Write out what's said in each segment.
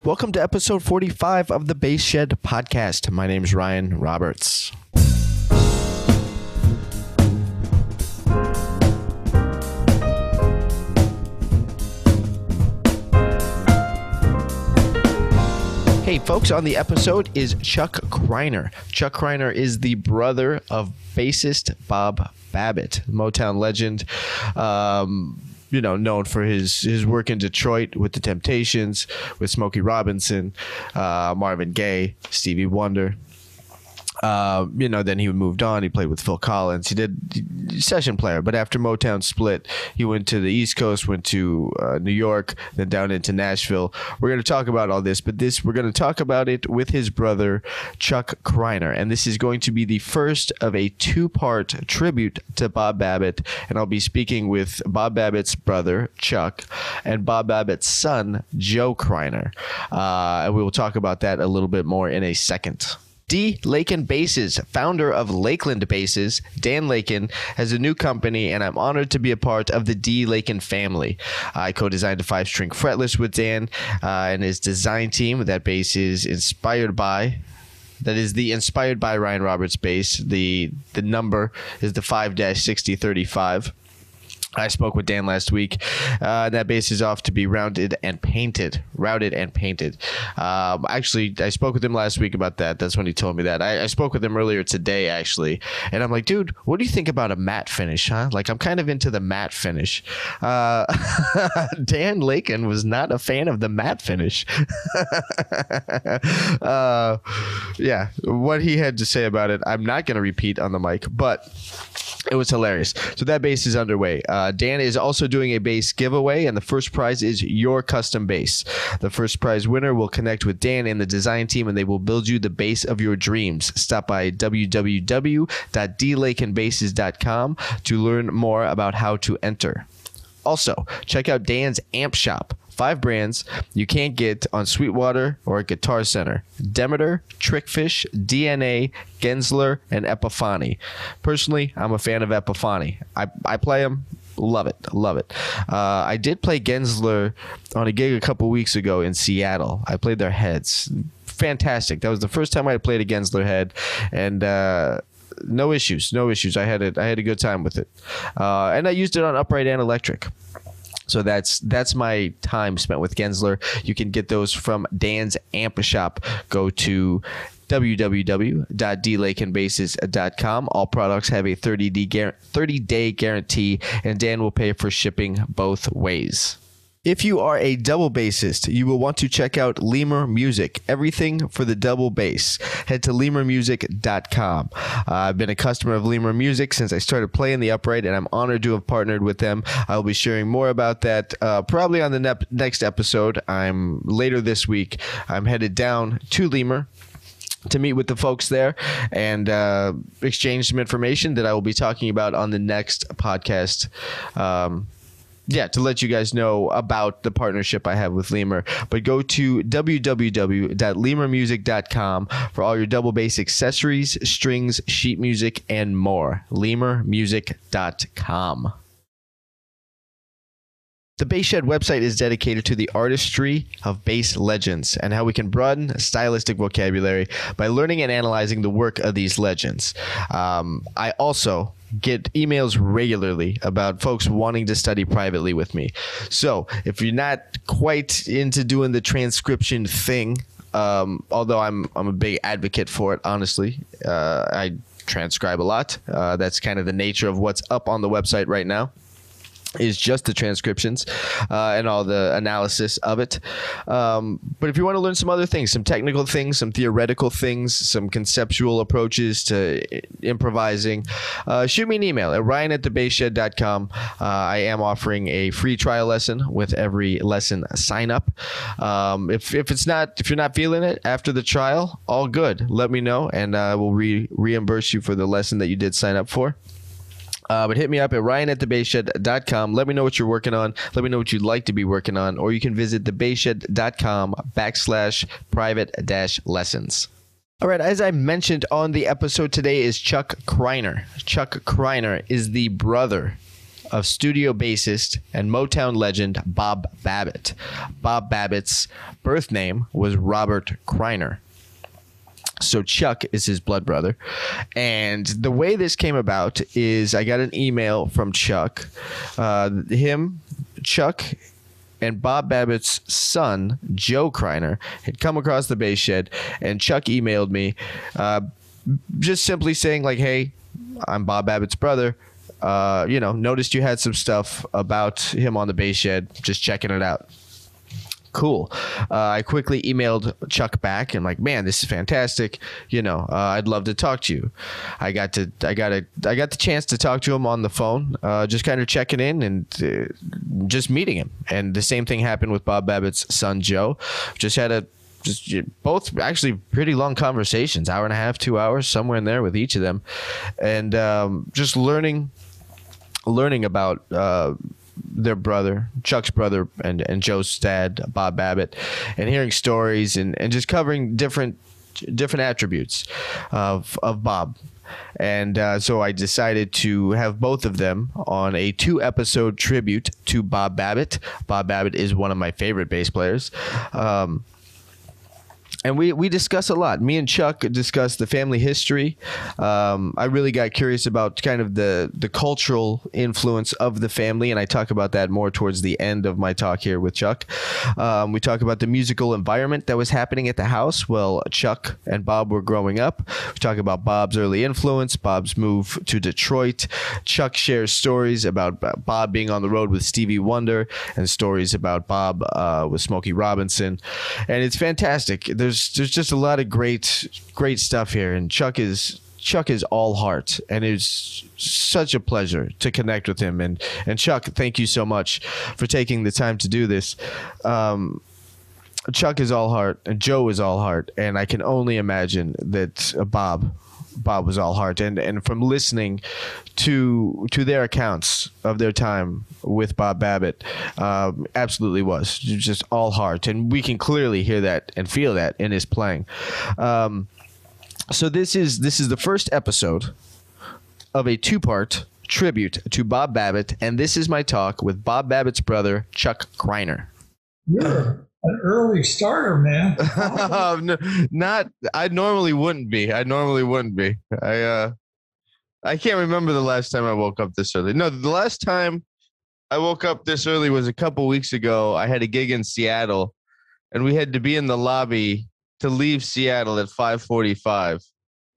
Welcome to episode 45 of the Bass Shed podcast. My name is Ryan Roberts. Hey folks, on the episode is Chuck Kreinar. Chuck Kreinar is the brother of bassist Bob Babbitt, Motown legend. Known for his work in Detroit with the Temptations, with Smokey Robinson, Marvin Gaye, Stevie Wonder. Then he moved on. He played with Phil Collins. He did session player, but after Motown split, he went to the East Coast, went to New York, then down into Nashville. We're going to talk about all this, but we're going to talk about it with his brother, Chuck Kreinar. And this is going to be the first of a two-part tribute to Bob Babbitt. And I'll be speaking with Bob Babbitt's brother, Chuck, and Bob Babbitt's son, Joe Kreinar. And we will talk about that a little bit more in a second. D. Lakin Basses, founder of Lakeland Basses, Dan Lakin, has a new company, and I'm honored to be a part of the D. Lakin family. I co-designed a 5-string fretless with Dan and his design team. That bass is inspired by Ryan Roberts bass. The number is the 5-6035. I spoke with Dan last week. That bass is off to be routed and painted. Actually, I spoke with him last week about that. That's when he told me that. I spoke with him earlier today, actually. And I'm like, dude, what do you think about a matte finish, huh? Like, I'm kind of into the matte finish. Dan Lakin was not a fan of the matte finish. Yeah, what he had to say about it, I'm not going to repeat on the mic, but it was hilarious. So that bass is underway. Dan is also doing a bass giveaway, and the first prize is your custom bass. The first prize winner will connect with Dan and the design team, and they will build you the bass of your dreams. Stop by www.dlakenbasses.com to learn more about how to enter. Also, check out Dan's Amp Shop. 5 brands you can't get on Sweetwater or at Guitar Center: Demeter, Trickfish, DNA, Gensler, and Epiphany. Personally, I'm a fan of Epiphany. I play them. Love it. I did play Gensler on a gig a couple weeks ago in Seattle. I played their heads. Fantastic. That was the first time I played a Gensler head, and no issues. I had a good time with it, and I used it on upright and electric. So that's my time spent with Gensler. You can get those from Dan's Amp Shop. Go to www.dlakenbasses.com. All products have a 30-day guarantee, and Dan will pay for shipping both ways. If you are a double bassist, you will want to check out Lemur Music, everything for the double bass. Head to lemurmusic.com. I've been a customer of Lemur Music since I started playing the upright, and I'm honored to have partnered with them. I'll be sharing more about that probably on the next episode. Later this week, I'm headed down to Lemur to meet with the folks there and exchange some information that I will be talking about on the next podcast. To let you guys know about the partnership I have with Lemur. But go to www.lemurmusic.com for all your double bass accessories, strings, sheet music, and more. lemurmusic.com. The Bass Shed website is dedicated to the artistry of bass legends and how we can broaden stylistic vocabulary by learning and analyzing the work of these legends. I also get emails regularly about folks wanting to study privately with me. So if you're not quite into doing the transcription thing, although I'm a big advocate for it, honestly, I transcribe a lot. That's kind of the nature of what's up on the website right now, is just the transcriptions and all the analysis of it. But if you want to learn some other things, some technical things, some theoretical things, some conceptual approaches to improvising, shoot me an email at ryan@thebassshed.com. I am offering a free trial lesson with every lesson sign up. If you're not feeling it after the trial, all good. Let me know, and I will reimburse you for the lesson that you did sign up for. But hit me up at ryan@thebassshed.com. Let me know what you're working on. Let me know what you'd like to be working on. Or you can visit thebassshed.com/private-lessons. All right, as I mentioned on the episode today is Chuck Kreinar. Chuck Kreinar is the brother of studio bassist and Motown legend Bob Babbitt. Bob Babbitt's birth name was Robert Kreinar. So Chuck is his blood brother. And the way this came about is I got an email from Chuck. Chuck and Bob Babbitt's son, Joe Kreinar, had come across the bass shed, and Chuck emailed me just simply saying, like, hey, I'm Bob Babbitt's brother. Noticed you had some stuff about him on the bass shed. Just checking it out. Cool. I quickly emailed Chuck back and like, man, this is fantastic. I'd love to talk to you. I got the chance to talk to him on the phone, just kind of checking in and just meeting him. And the same thing happened with Bob Babbitt's son, Joe. Just had both actually pretty long conversations, hour and a half, 2 hours, somewhere in there with each of them. And just learning about their brother, Chuck's brother, and Joe's dad, Bob Babbitt, and hearing stories and just covering different attributes of Bob. And so I decided to have both of them on a 2-episode tribute to Bob Babbitt. Bob Babbitt is one of my favorite bass players. And we discuss a lot. Me and Chuck discuss the family history. I really got curious about kind of the cultural influence of the family, and I talk about that more towards the end of my talk here with Chuck. We talk about the musical environment that was happening at the house while Chuck and Bob were growing up. We talk about Bob's early influence, Bob's move to Detroit. Chuck shares stories about Bob being on the road with Stevie Wonder and stories about Bob with Smokey Robinson. And it's fantastic. There's just a lot of great stuff here, and Chuck is all heart, and it's such a pleasure to connect with him. And Chuck, thank you so much for taking the time to do this. Chuck is all heart, and Joe is all heart, and I can only imagine that Bob was all heart. And from listening to their accounts of their time with Bob Babbitt, absolutely was just all heart. And we can clearly hear that and feel that in his playing. So this is the first episode of a 2-part tribute to Bob Babbitt. And this is my talk with Bob Babbitt's brother, Chuck Kreinar. You're an early starter, man. I normally wouldn't be. I can't remember the last time I woke up this early. No, the last time I woke up this early was a couple weeks ago. I had a gig in Seattle, and we had to be in the lobby to leave Seattle at 5:45.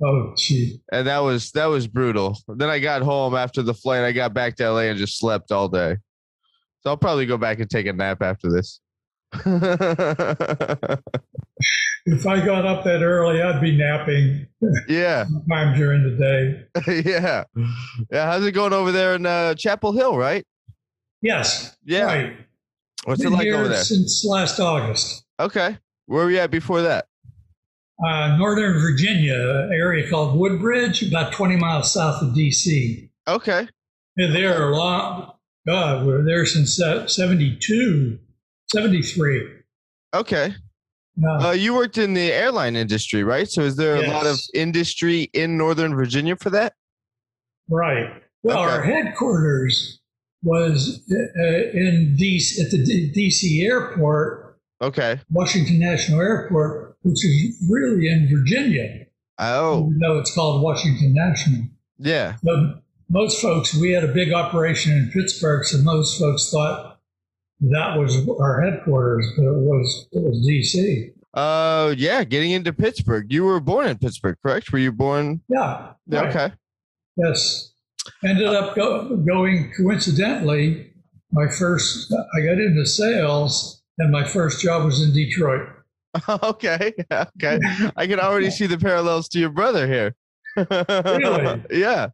Oh, gee. And that was brutal. Then I got home after the flight. I got back to LA and just slept all day. So I'll probably go back and take a nap after this. If I got up that early, I'd be napping. Yeah. Sometime during the day. Yeah. How's it going over there in Chapel Hill, right? Yes. Yeah. Right. What's it like over there? Since last August. Okay. Where were you at before that? Northern Virginia, an area called Woodbridge, about 20 miles south of D.C. Okay. And there a long. God, we're there since 72, 73. Okay. You worked in the airline industry, right? So is there a lot of industry in Northern Virginia for that? Right. Well, our headquarters was in DC, at the DC airport. Okay. Washington National Airport, which is really in Virginia. Oh. Even though it's called Washington National. Yeah. But most folks, we had a big operation in Pittsburgh, so most folks thought that was our headquarters, but it was D.C. Yeah, getting into Pittsburgh. You were born in Pittsburgh, correct? Were you born? Yeah. Right. Okay. Yes. Ended up going coincidentally. I got into sales, and my first job was in Detroit. Okay. Okay. I can already see the parallels to your brother here. Really? Yeah.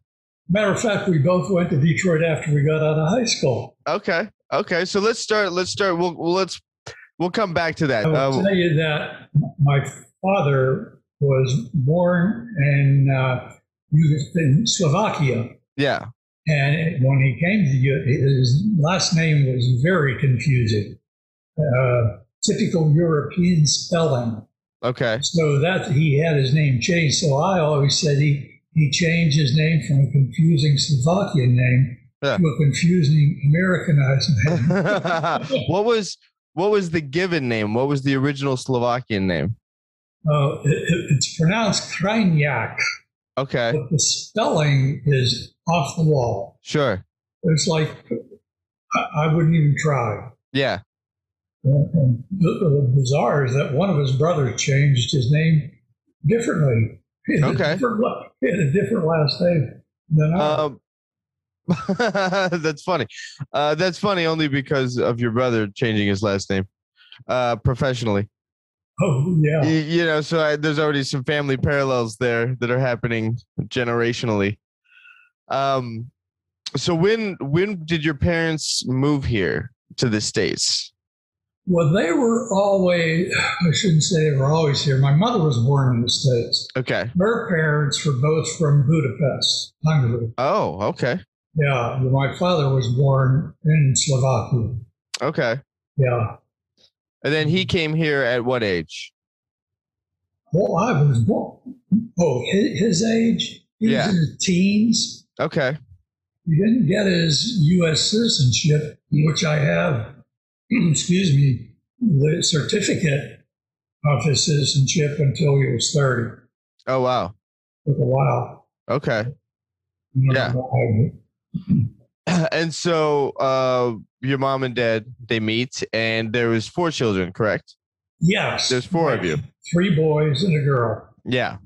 Matter of fact, we both went to Detroit after we got out of high school. Okay. Okay. So let's start. We'll come back to that. I will tell you that my father was born in Slovakia. Yeah. And when he came to his last name was very confusing. Typical European spelling. Okay. So that he had his name changed. So I always said he changed his name from a confusing Slovakian name Yeah. to a confusing Americanized name. What was the given name? What was the original Slovakian name? It's pronounced Kreinar, Okay. but the spelling is off the wall. Sure. It's like I wouldn't even try. Yeah. And the bizarre is that one of his brothers changed his name differently. He had a different last name than I. That's funny. That's funny only because of your brother changing his last name professionally. Oh, yeah. You know, so there's already some family parallels there that are happening generationally. So when did your parents move here to the States? Well, they were always, I shouldn't say they were always here. My mother was born in the States. Okay. Her parents were both from Budapest, Hungary. Oh, okay. Yeah, my father was born in Slovakia. Okay. Yeah. And then he came here at what age? Well, I was born. Oh, his age? He was in his teens. Okay. He didn't get his U.S. citizenship, which I have, excuse me, the certificate of his citizenship until he was 30. Oh, wow. Took a while. Okay. Yeah. And so your mom and dad, they meet, and there was 4 children, correct? Yes. There's 4 of you. 3 boys and a girl. Yeah.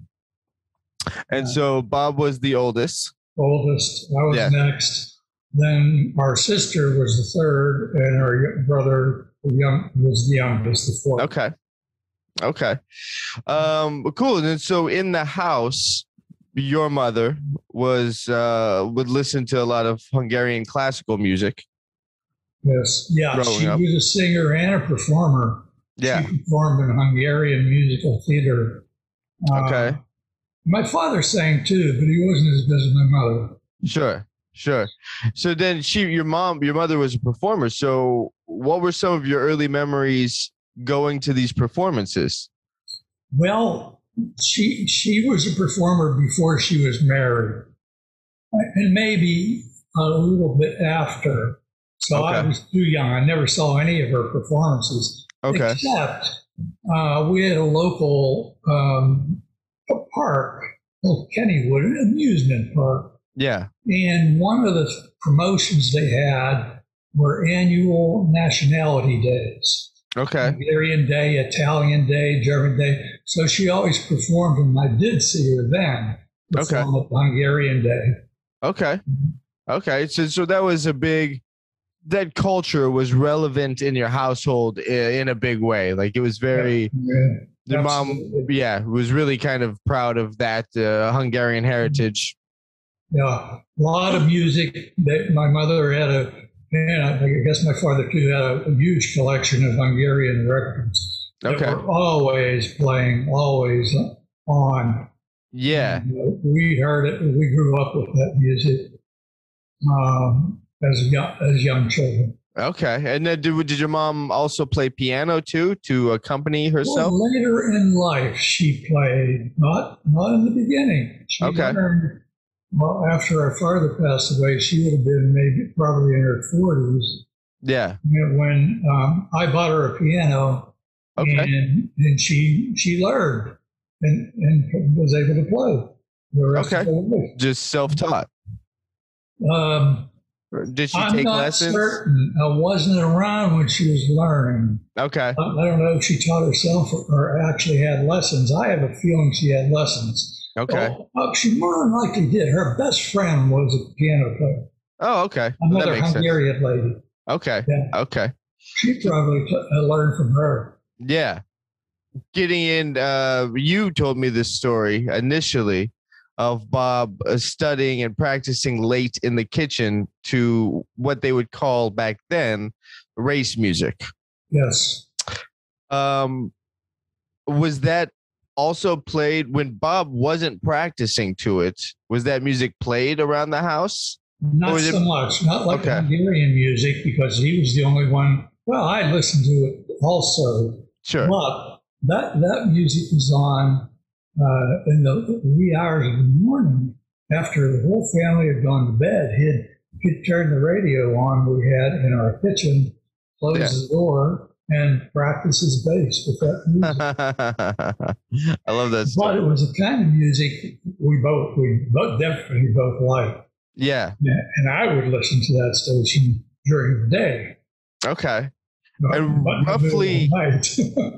And so Bob was the oldest. Oldest. I was next. Then our sister was the third, and our brother was the youngest, the fourth. Okay. Okay. Cool. And so in the house, your mother was would listen to a lot of Hungarian classical music. Yes. Yeah. She was a singer and a performer. Yeah. She performed in Hungarian musical theater. Okay. My father sang too, but he wasn't as good as my mother. Sure. Sure. So then your mother was a performer. So what were some of your early memories going to these performances? Well, she was a performer before she was married, and maybe a little bit after. So I was too young. I never saw any of her performances. Okay. Except we had a local park called Kennywood, an amusement park. Yeah. And one of the promotions they had were annual nationality days. Okay. Hungarian Day, Italian Day, German Day. So she always performed, and I did see her then perform at Hungarian Day. Okay. Okay. So that was that culture was relevant in your household in a big way. Like it was very, your mom, was really kind of proud of that Hungarian heritage. Yeah, a lot of music. My mother had I guess my father too had a huge collection of Hungarian records that were always playing, always on. Yeah. And, we heard it. We grew up with that music as young children. Okay. And then did your mom also play piano too to accompany herself? Well, later in life, she played, not in the beginning. She learned. Well, after our father passed away, she would have been probably in her 40s. Yeah. When I bought her a piano, and she learned and was able to play the rest of her life. Just self-taught. Did she take lessons? I'm not certain. I wasn't around when she was learning. Okay. I don't know if she taught herself or actually had lessons. I have a feeling she had lessons. Okay. She more than likely did. Her best friend was a piano player. Oh, okay. Another Hungarian lady. Okay. Yeah. Okay. She probably learned from her. Yeah. Getting in, you told me this story initially of Bob studying and practicing late in the kitchen to what they would call back then race music. Yes. Was that also played when Bob wasn't practicing to it? Was that music played around the house? Not so much. Not like Hungarian music, because he was the only one. Well, I listened to it also. Sure. But that music was on in the wee hours of the morning after the whole family had gone to bed. he'd turn the radio on we had in our kitchen, close the door, and practice his bass with that music. I love that story. But it was a kind of music we both definitely both liked. Yeah. And I would listen to that station during the day. Okay. And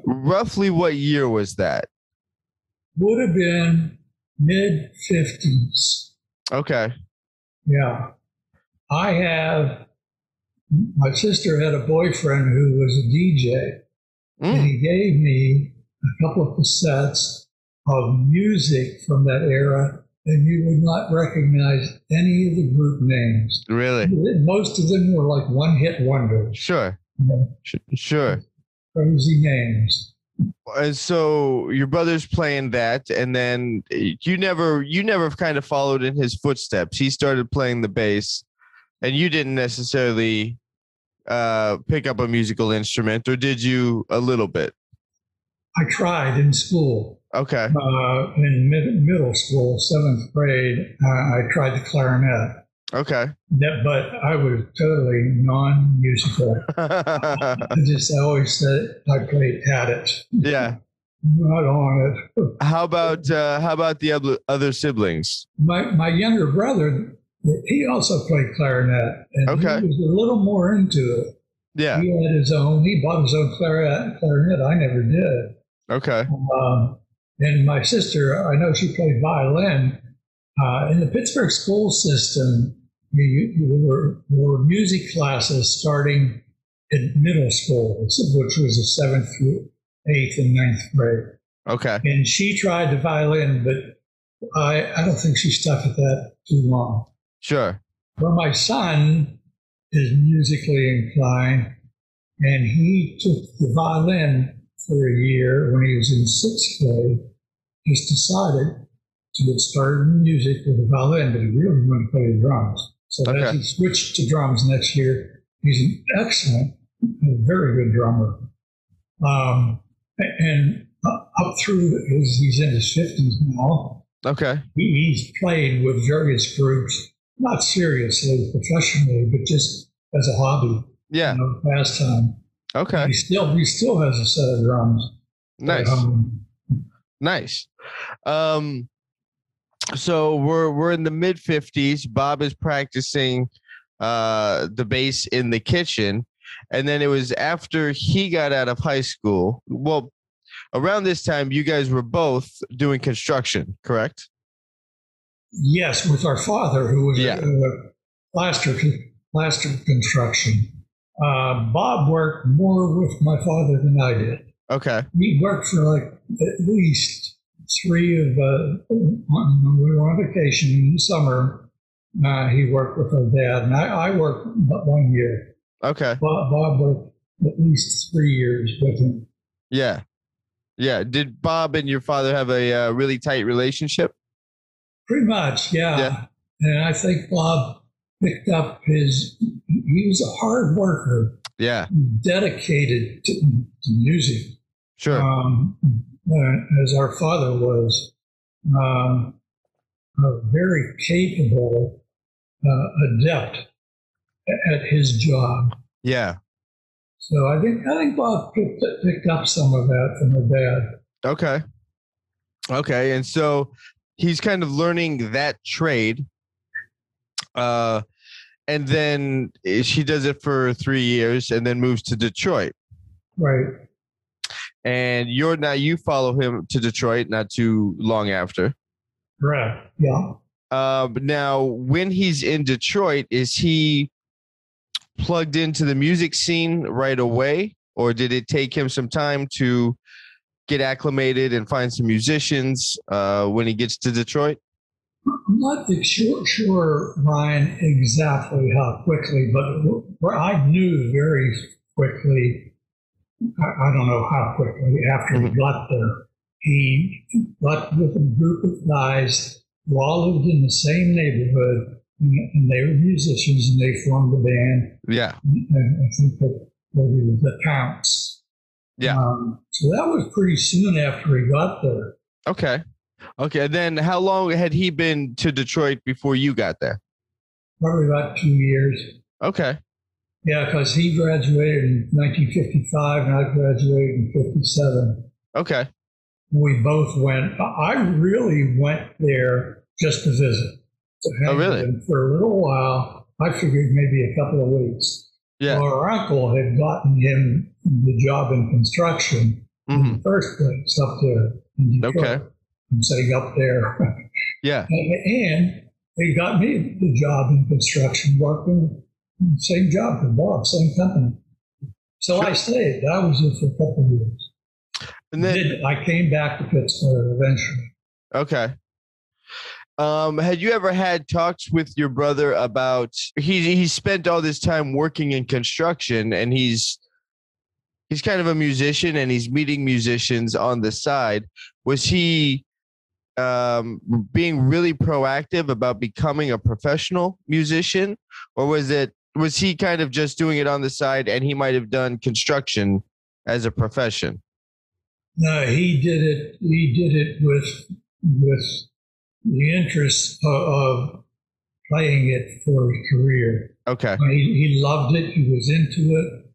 roughly what year was that? Would have been mid-50s. Okay. Yeah. My sister had a boyfriend who was a DJ, and he gave me a couple of cassettes of music from that era, and you would not recognize any of the group names. Really? Most of them were like one-hit wonders. Sure. Sure. Crazy names. And so your brother's playing that, and then you never kind of followed in his footsteps. He started playing the bass, and you didn't necessarily pick up a musical instrument, or did you a little bit? I tried in school. Okay. In middle school, 7th grade, I tried the clarinet. Okay. But I was totally non-musical. I always said I played at it. Yeah. Not on it. How about the other siblings? My younger brother, he also played clarinet, and he was a little more into it. Yeah. He bought his own clarinet. I never did. Okay. And my sister, I know she played violin. In the Pittsburgh school system, there were music classes starting in middle school, which was the 7th through 8th and 9th grade. Okay. And she tried the violin, but I don't think she stuck at that too long. Sure. Well, my son is musically inclined, and he took the violin for a year when he was in 6th grade. Just decided to get started in music with the violin, but he really wanted to play the drums. So as he switched to drums next year, he's an excellent, very good drummer. And up through, he's in his 50s now. Okay. He's played with various groups, not seriously, professionally, but just as a hobby. Yeah. Pastime. Okay. He still has a set of drums. Nice. Nice. So we're in the mid 50s. Bob is practicing the bass in the kitchen, and then it was after he got out of high school. Well, around this time, you guys were both doing construction, correct? Yes, with our father, who was plaster construction. Bob worked more with my father than I did. Okay. He worked for like at least 3 of when we were on vacation in the summer. He worked with our dad, and I worked about 1 year. Okay. Bob worked at least 3 years with him. Yeah. Yeah. Did Bob and your father have a really tight relationship? Pretty much, yeah. And I think Bob picked up he was a hard worker. Yeah. Dedicated to music. Sure. As our father was, very capable, adept at his job. Yeah. So I think Bob picked up some of that from her dad. Okay. Okay. And so he's kind of learning that trade. And then she does it for 3 years and then moves to Detroit. Right. And you follow him to Detroit not too long after. Right. Yeah. But now when he's in Detroit, is he plugged into the music scene right away, or did it take him some time to get acclimated and find some musicians when he gets to Detroit? I'm not sure, Ryan, exactly how quickly, but I knew very quickly, I don't know how quickly, after he got there. He got with a group of guys who all lived in the same neighborhood, and they were musicians, and they formed a band. Yeah. And I think that was the Counts. Yeah. So that was pretty soon after he got there. Okay. Okay, then how long had he been to Detroit before you got there? probably about 2 years. Okay. Yeah, because he graduated in 1955 and I graduated in 57. Okay. We both went. I really went there just to visit, to hang with him for a little while. I figured maybe a couple of weeks. Yeah. Well, our uncle had gotten him the job in construction in the first place up there in Detroit. Okay. I'm setting up there. Yeah. And they got me the job in construction, working same job for Bob, same company. So I stayed. I was there for a couple of years. And then I came back to Pittsburgh eventually. Okay. Had you ever had talks with your brother about he spent all this time working in construction and he's kind of a musician and he's meeting musicians on the side. Was he being really proactive about becoming a professional musician, or was he kind of just doing it on the side and he might have done construction as a profession? No, he did it. He did it with the interest of playing it for his career. Okay. He loved it. He was into it,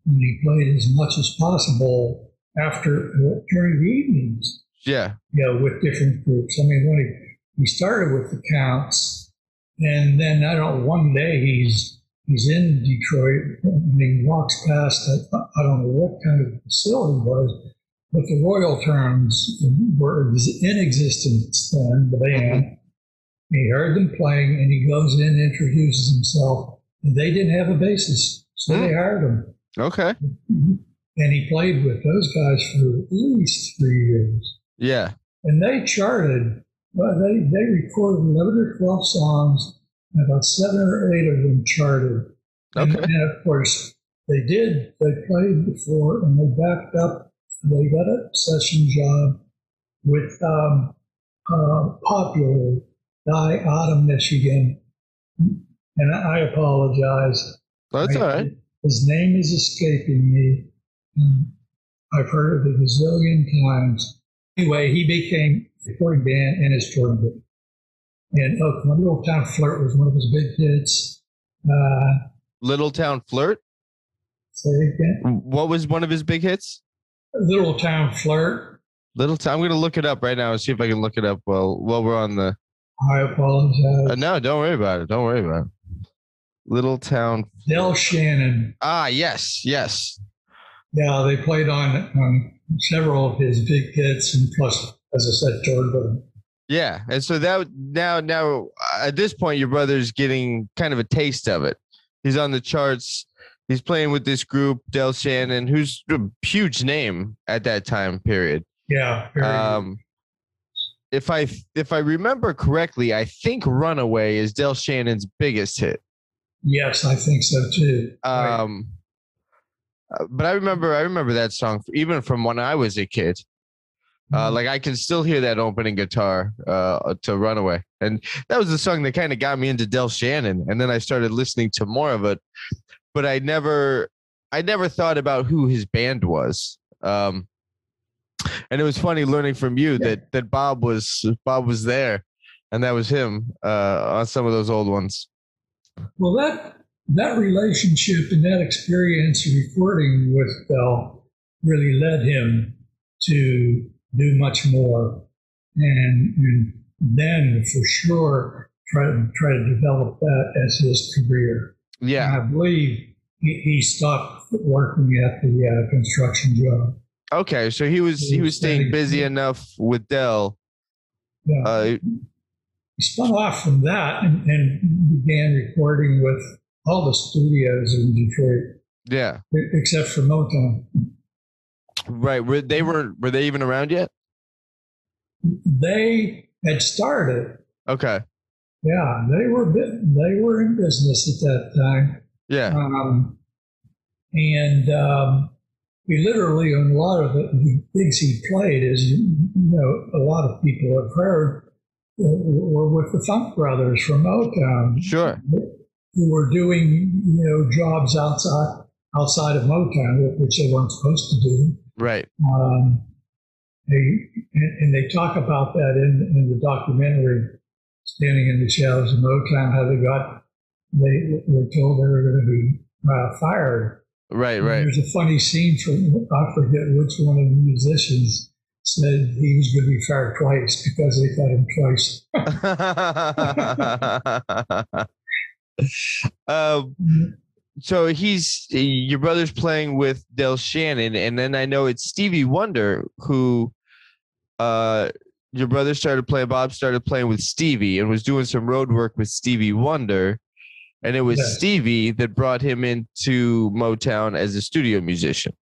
and he played as much as possible during the evenings. Yeah. With different groups. I mean, when he started with the Counts, and then one day he's in Detroit and he walks past. I don't know what kind of facility it was. But the Royal Terms were in existence then, the band. He heard them playing, and he goes in, introduces himself, and they didn't have a bassist, so they hired him. Okay. And he played with those guys for at least 3 years. Yeah. And they charted. Well, they recorded 11 or 12 songs, and about 7 or 8 of them charted. Okay. And of course, they played before, and they backed up. They got a session job with Popular guy out of Michigan. And I apologize. That's all right. His name is escaping me. I've heard of it a gazillion times. Anyway, he became a touring band and his touring band. And My Little Town Flirt was one of his big hits. Little Town Flirt? Say again? What was one of his big hits? Little Town Flirt. I'm going to look it up right now and see if I can look it up while we're on the. I apologize. No, don't worry about it. Little Town. Del Shannon. Ah, yes. Yeah, they played on several of his big hits, and plus, as I said, Jordan. Yeah, and so that now at this point, your brother's getting kind of a taste of it. He's on the charts. He's playing with this group, Del Shannon, who's a huge name at that time period. Yeah. If I remember correctly, I think "Runaway" is Del Shannon's biggest hit. Yes, I think so too. But I remember that song even from when I was a kid. Like I can still hear that opening guitar to "Runaway," and that was the song that kind of got me into Del Shannon. And then I started listening to more of it. But I never thought about who his band was. And it was funny learning from you that Bob was there, and that was him on some of those old ones. Well, that relationship and that experience recording with Del really led him to do much more, and then for sure try to develop that as his career. Yeah, and I believe he stopped working at the construction job. Okay, so he was staying busy enough with Del. Yeah. He spun off from that and began recording with all the studios in Detroit. Yeah, except for Motown. Right. Were they even around yet? They had started. Okay. Yeah, they were in business at that time. Yeah. We literally, on a lot of the gigs he played, as a lot of people have heard, were with the Funk Brothers from Motown. Sure. Who were doing jobs outside of Motown, which they weren't supposed to do. Right. They talk about that in the documentary, Standing in the Shadows of Motown, how they got they were told they were going to be fired. Right. There's a funny scene from, I forget which one of the musicians said he was going to be fired twice because they cut him twice. So your brother's playing with Del Shannon, and then I know it's Stevie Wonder who your brother Bob started playing with Stevie and was doing some road work with Stevie Wonder. And it was Stevie that brought him into Motown as a studio musician.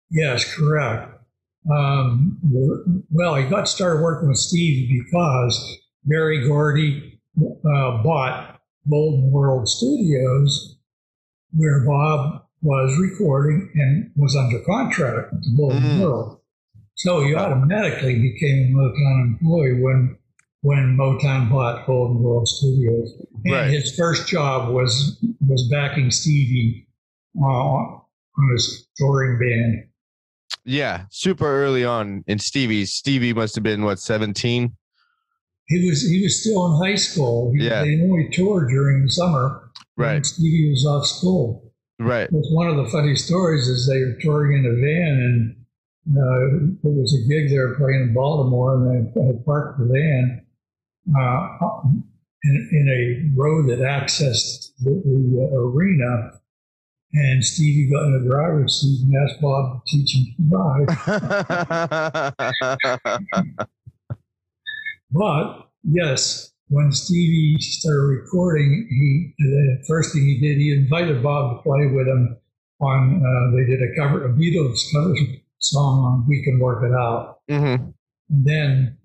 Yes, correct. Well, he got started working with Stevie because Berry Gordy bought Golden World Studios, where Bob was recording and was under contract with the Golden World. So he automatically became a Motown employee when Motown bought Golden World Studios. And his first job was backing Stevie on his touring band. Yeah, super early on in Stevie must have been, 17? He was still in high school. They only toured during the summer. Right. Stevie was off school. Right. One of the funny stories is they were touring in a van, and there was a gig they were playing in Baltimore, and they had parked the van in a road that accessed the arena, and Stevie got in the driver's seat and asked Bob to teach him to drive. But yes, when Stevie started recording, the first thing he did, he invited Bob to play with him on. They did a Beatles cover song on "We Can Work It Out," and then.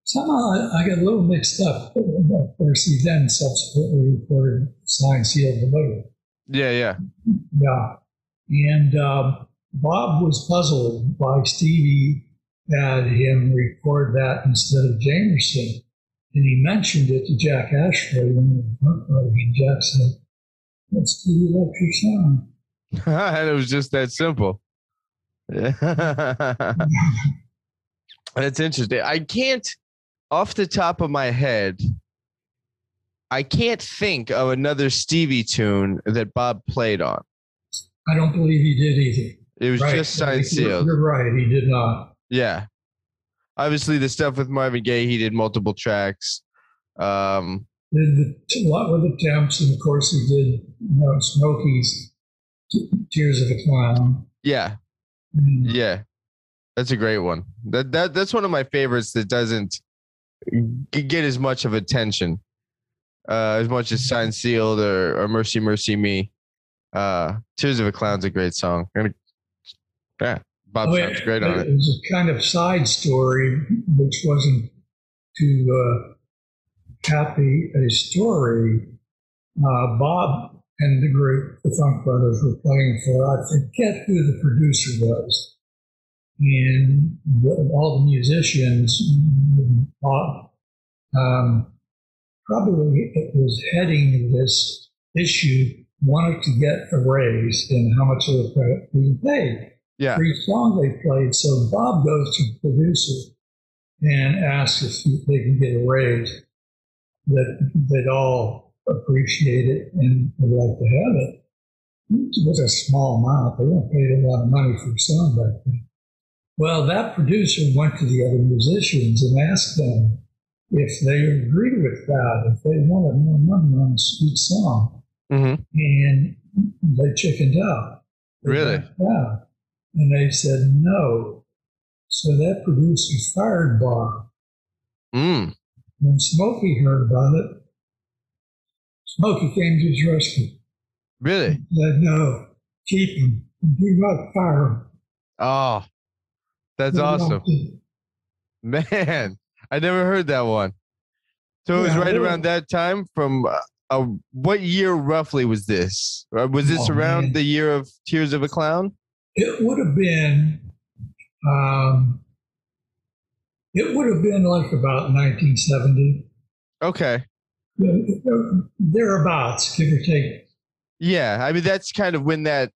Somehow I got a little mixed up. Of course, he then subsequently recorded Signed, Sealed, Delivered. Yeah. And Bob was puzzled by Stevie had him record that instead of Jamerson. And he mentioned it to Jack Ashford, and Jack said, "Let's Stevie like your song." And it was just that simple. That's interesting. I can't. Off the top of my head, I can't think of another Stevie tune that Bob played on. I don't believe he did either. It was just Signed, Sealed. You're right, he did not. Yeah. Obviously, the stuff with Marvin Gaye, he did multiple tracks. Did a lot with the Temps, and of course he did Smokey's Tears of a Clown. Yeah. Yeah. That's a great one. That's one of my favorites that doesn't get as much of attention as much as Signed, Sealed or Mercy Mercy Me. Tears of a Clown's a great song. Bob sounds great on it. It was a kind of side story which wasn't too happy a story. Bob and the group, the Funk Brothers, were playing for, I forget who the producer was. And all the musicians probably it was heading this issue, wanted to get a raise in how much they were being paid. Yeah. For each song they played. So Bob goes to the producer and asks if they can get a raise. That they'd all appreciate it and would like to have it. It was a small amount. They weren't paid a lot of money for a song back then. Well, that producer went to the other musicians and asked them if they agreed with that, if they wanted more money on each song. And they chickened out. Really? Yeah. And they said no. So that producer fired Bob. When Smokey heard about it, Smokey came to his rescue. Really? He said, "No, keep him. Do not fire him." Oh. That's awesome. Man, I never heard that one. So it was right around that time from what year roughly was this? Was this around the year of Tears of a Clown? It would have been like about 1970. Okay. Thereabouts, give or take. Yeah, I mean, that's kind of when that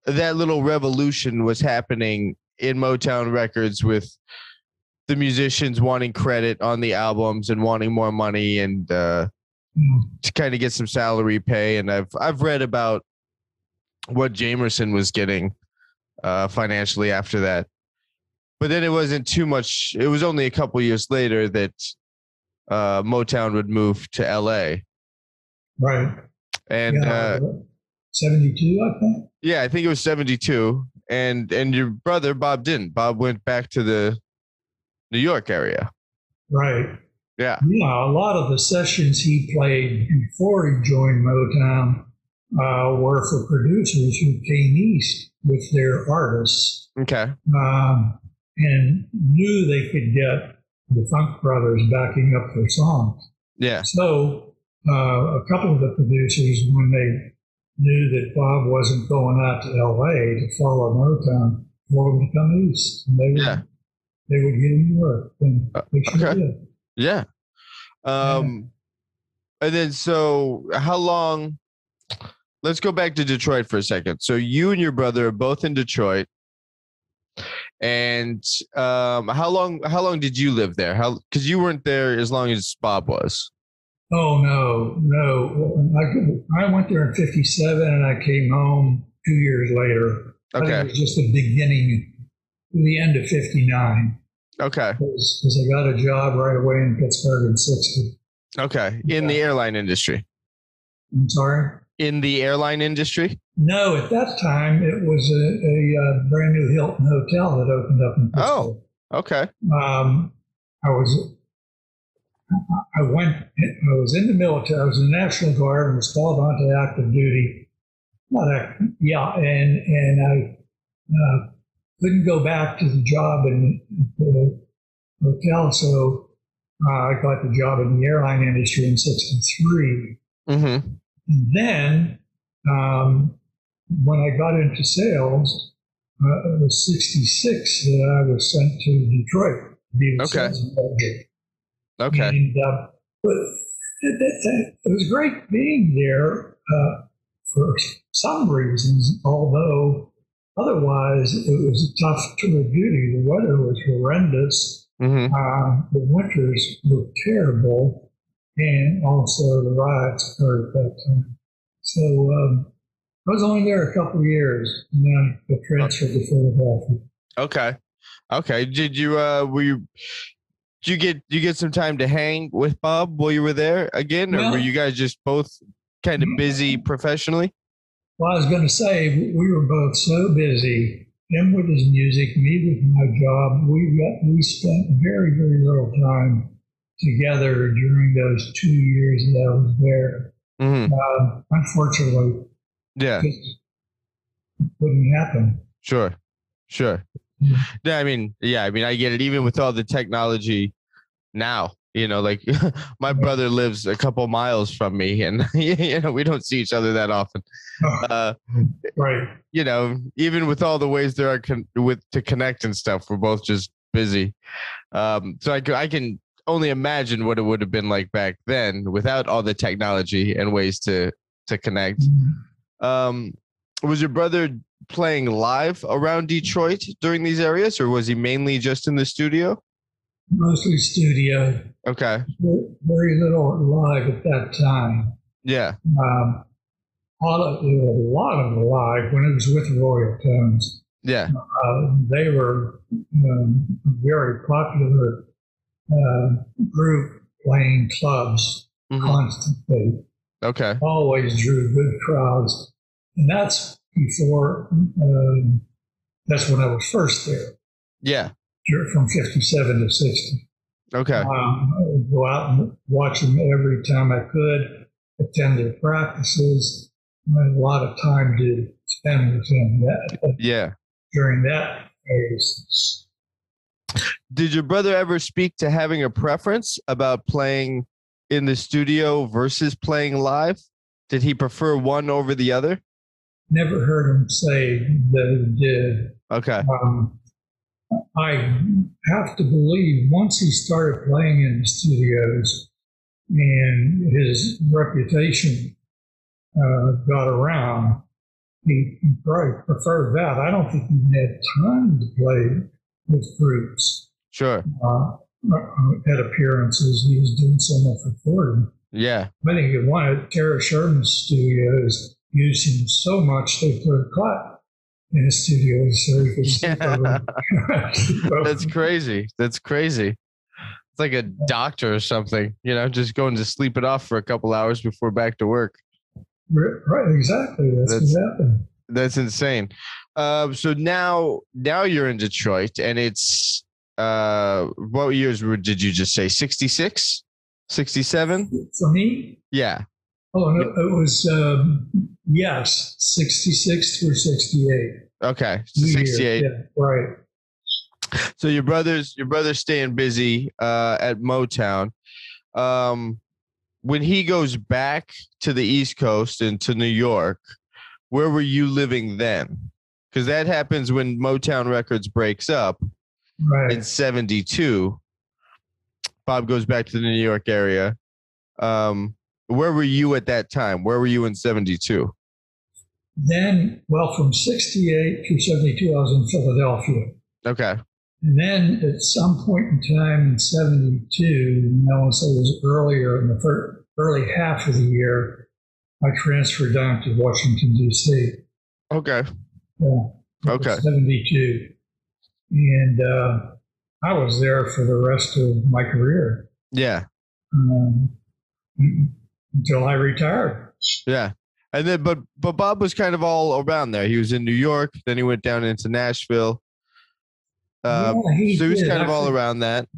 little revolution was happening in Motown Records, with the musicians wanting credit on the albums and wanting more money and to kind of get some salary pay. And I've read about what Jamerson was getting financially after that. But then it wasn't too much. It was only a couple years later that Motown would move to LA. Right. And 72, I think. Yeah, I think it was 72. And your brother Bob didn't. Bob went back to the New York area. Right. Yeah. Yeah, a lot of the sessions he played before he joined Motown were for producers who came east with their artists. Okay. And knew they could get the Funk Brothers backing up their songs. Yeah. So a couple of the producers, when they knew that Bob wasn't going out to L.A. to follow Motown, told him to come east. And they would get him work. And they sure did. Yeah. And then, so how long? Let's go back to Detroit for a second. So you and your brother are both in Detroit. And how long did you live there? Because you weren't there as long as Bob was. Oh, no. I went there in 57 and I came home 2 years later. Okay. It was just the beginning, the end of 59. Okay. Because I got a job right away in Pittsburgh in 60. Okay. In the airline industry. I'm sorry? In the airline industry? No, at that time it was a brand new Hilton hotel that opened up in Pittsburgh. Oh, okay. I was in the military. I was in the National Guard and was called onto active duty. And I couldn't go back to the job in the hotel, so I got the job in the airline industry in 63. Mm-hmm. And then when I got into sales, it was 66 that I was sent to Detroit to be the sales manager. Okay. And, but it was great being there for some reasons, although otherwise it was a tough tour of duty. The weather was horrendous. Mm-hmm. The winters were terrible, and also the riots occurred at that time. So I was only there a couple of years, and then I transferred to Philadelphia. Okay. Did you get some time to hang with Bob while you were there again, or were you guys just both kind of busy professionally? Well, I was going to say, we were both so busy, him with his music, me with my job. We spent very, very little time together during those 2 years that I was there. Mm-hmm. Unfortunately, it wouldn't happen. Sure. Yeah, I mean, I get it. Even with all the technology now, like my brother lives a couple miles from me, and we don't see each other that often. Right. Even with all the ways there are to connect and stuff, we're both just busy. So I can only imagine what it would have been like back then without all the technology and ways to connect. Mm-hmm. Was your brother playing live around Detroit during these areas, or was he mainly just in the studio? Mostly studio. Okay. Very little live at that time. Yeah. A lot of it live when it was with Royal Tones. Yeah. They were a very popular group playing clubs constantly. Okay. Always drew good crowds. And that's before, that's when I was first there. Yeah. From 57 to 60. Okay. I would go out and watch them every time I could, attend their practices. I had a lot of time to spend with him during that phase. Did your brother ever speak to having a preference about playing in the studio versus playing live? Did he prefer one over the other? Never heard him say that he did. Okay. I have to believe once he started playing in the studios and his reputation got around, he probably preferred that. I don't think he had time to play with groups. Sure. At appearances, he was doing so much recording. Yeah. I think at one of Tara Sherman's studios used him so much they put a cot in his studio so he could sleep Yeah. over. That's crazy. That's crazy. It's like a doctor or something, just going to sleep it off for a couple hours before back to work. Right, exactly. That's what happened. That's insane. So now you're in Detroit, and it's what years did you just say? 66, 67? For me? Yeah. Oh no, it was yes, 66 through 68. Okay, so 68. Yeah, right. So your brother's staying busy at Motown. When he goes back to the East Coast and to New York, where were you living then? Because that happens when Motown Records breaks up in 72. Bob goes back to the New York area. Where were you at that time? Where were you in 72? Then, well, from 68 through 72, I was in Philadelphia. Okay. And then at some point in time in 72, I want to say it was earlier in the early half of the year, I transferred down to Washington, D.C. Okay. Yeah. Okay. 72. And I was there for the rest of my career. Yeah. Until I retired. Yeah. And then, but Bob was kind of all around there. He was in New York, then he went down into Nashville. So he was kind of all around that.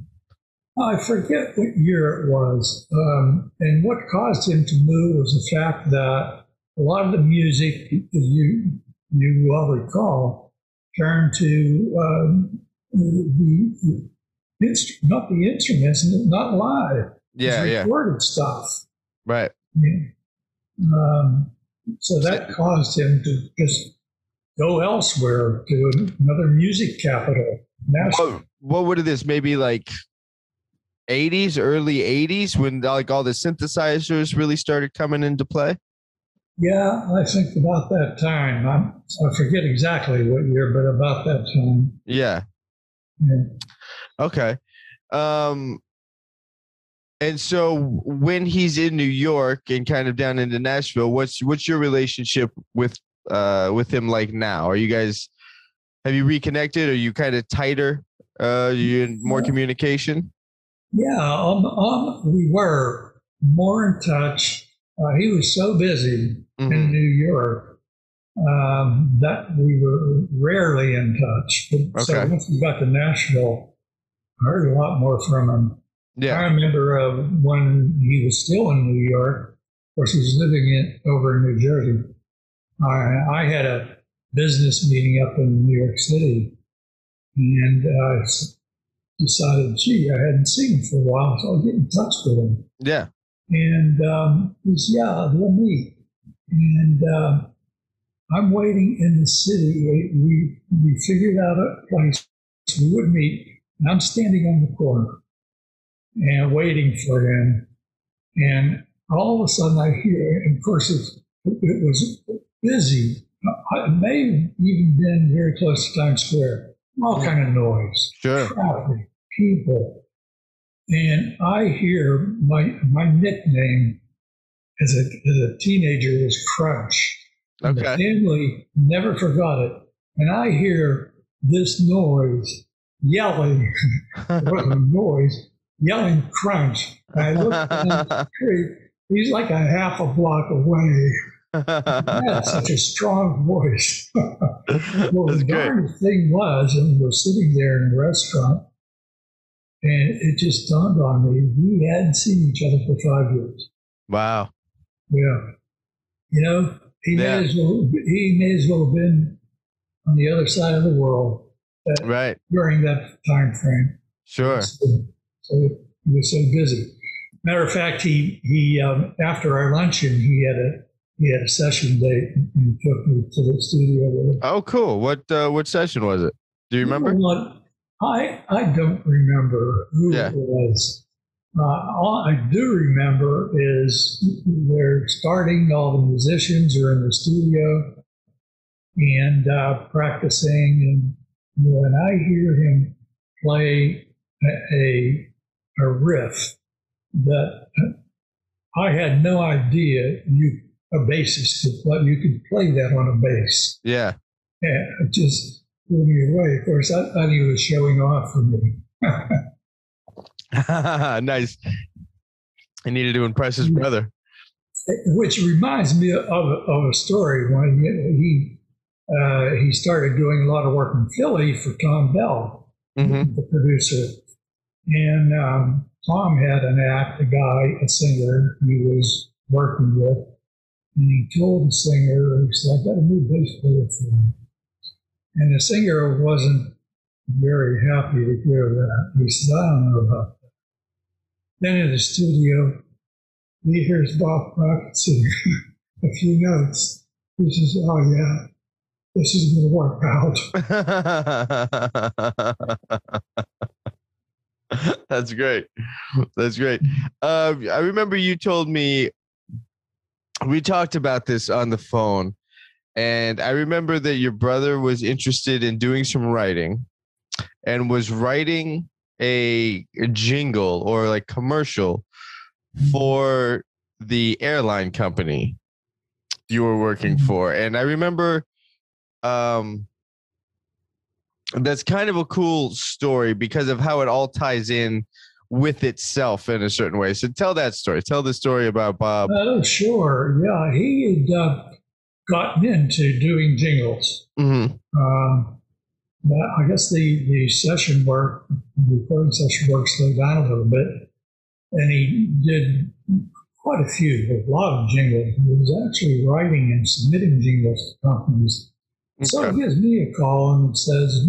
I forget what year it was. And what caused him to move was the fact that a lot of the music, as you well recall, turned to not the instruments, not live. Yeah, recorded stuff. Right. Yeah. So that caused him to just go elsewhere to another music capital. What would it is? Maybe like 80s, early 80s, when like all the synthesizers really started coming into play? Yeah, I think about that time. I forget exactly what year, but about that time. Yeah. Okay. And so when he's in New York and kind of down into Nashville, what's your relationship with him like now? Have you reconnected? Are you kind of tighter? You in more communication? Yeah, we were more in touch. He was so busy in New York that we were rarely in touch. So once we got to Nashville, I heard a lot more from him. Yeah. I remember when he was still in New York, of course, he was living over in New Jersey. I had a business meeting up in New York City, and I decided, gee, I hadn't seen him for a while, so I'll get in touch with him. Yeah. And he said, yeah, we'll meet. And I'm waiting in the city. We figured out a place we would meet, and I'm standing on the corner and waiting for him. And all of a sudden I hear, and of course it was busy. It may have even been very close to Times Square. All kind of noise, traffic, people. And I hear my nickname as a teenager was Crunch. Okay. The family never forgot it. And I hear this noise, yelling, it wasn't a noise, yelling Crunch. And I look down the street, he's like a half a block away. He had such a strong voice. Well, the darndest thing was, and we're sitting there in a restaurant, and it just dawned on me, we hadn't seen each other for 5 years. Wow. Yeah. He may as well have been on the other side of the world during that time frame. Sure. So he was so busy. Matter of fact, he after our luncheon, he had a session date and took me to the studio with him. Oh, cool. What session was it? Do you remember? I don't remember who it was. All I do remember is they're starting, all the musicians are in the studio and practicing, and I hear him play a riff that I had no idea a bassist you could play that on a bass. Yeah. Yeah, it just blew me away. Of course, I thought he was showing off for me. Nice. He needed to impress his brother. Which reminds me of a story when he started doing a lot of work in Philly for Tom Bell, the producer. And Tom had a singer he was working with, and he told the singer, he said, "I got a new bass player for you." And the singer wasn't very happy to hear that. He said, "I don't know about that." Then in the studio, he hears Bob Babbitt sing a few notes. He says, "Oh yeah, this is going to work out." That's great. That's great. I remember you told me, we talked about this on the phone, and I remember that your brother was interested in doing some writing and was writing a jingle or like commercial for the airline company you were working for. And I remember that's kind of a cool story because of how it all ties in with itself in a certain way. So tell that story. Tell the story about Bob. Oh, sure. Yeah, he had gotten into doing jingles. I guess the session work, the recording session work slowed down a little bit, and he did quite a lot of jingles. He was actually writing and submitting jingles to companies. So he gives me a call and says,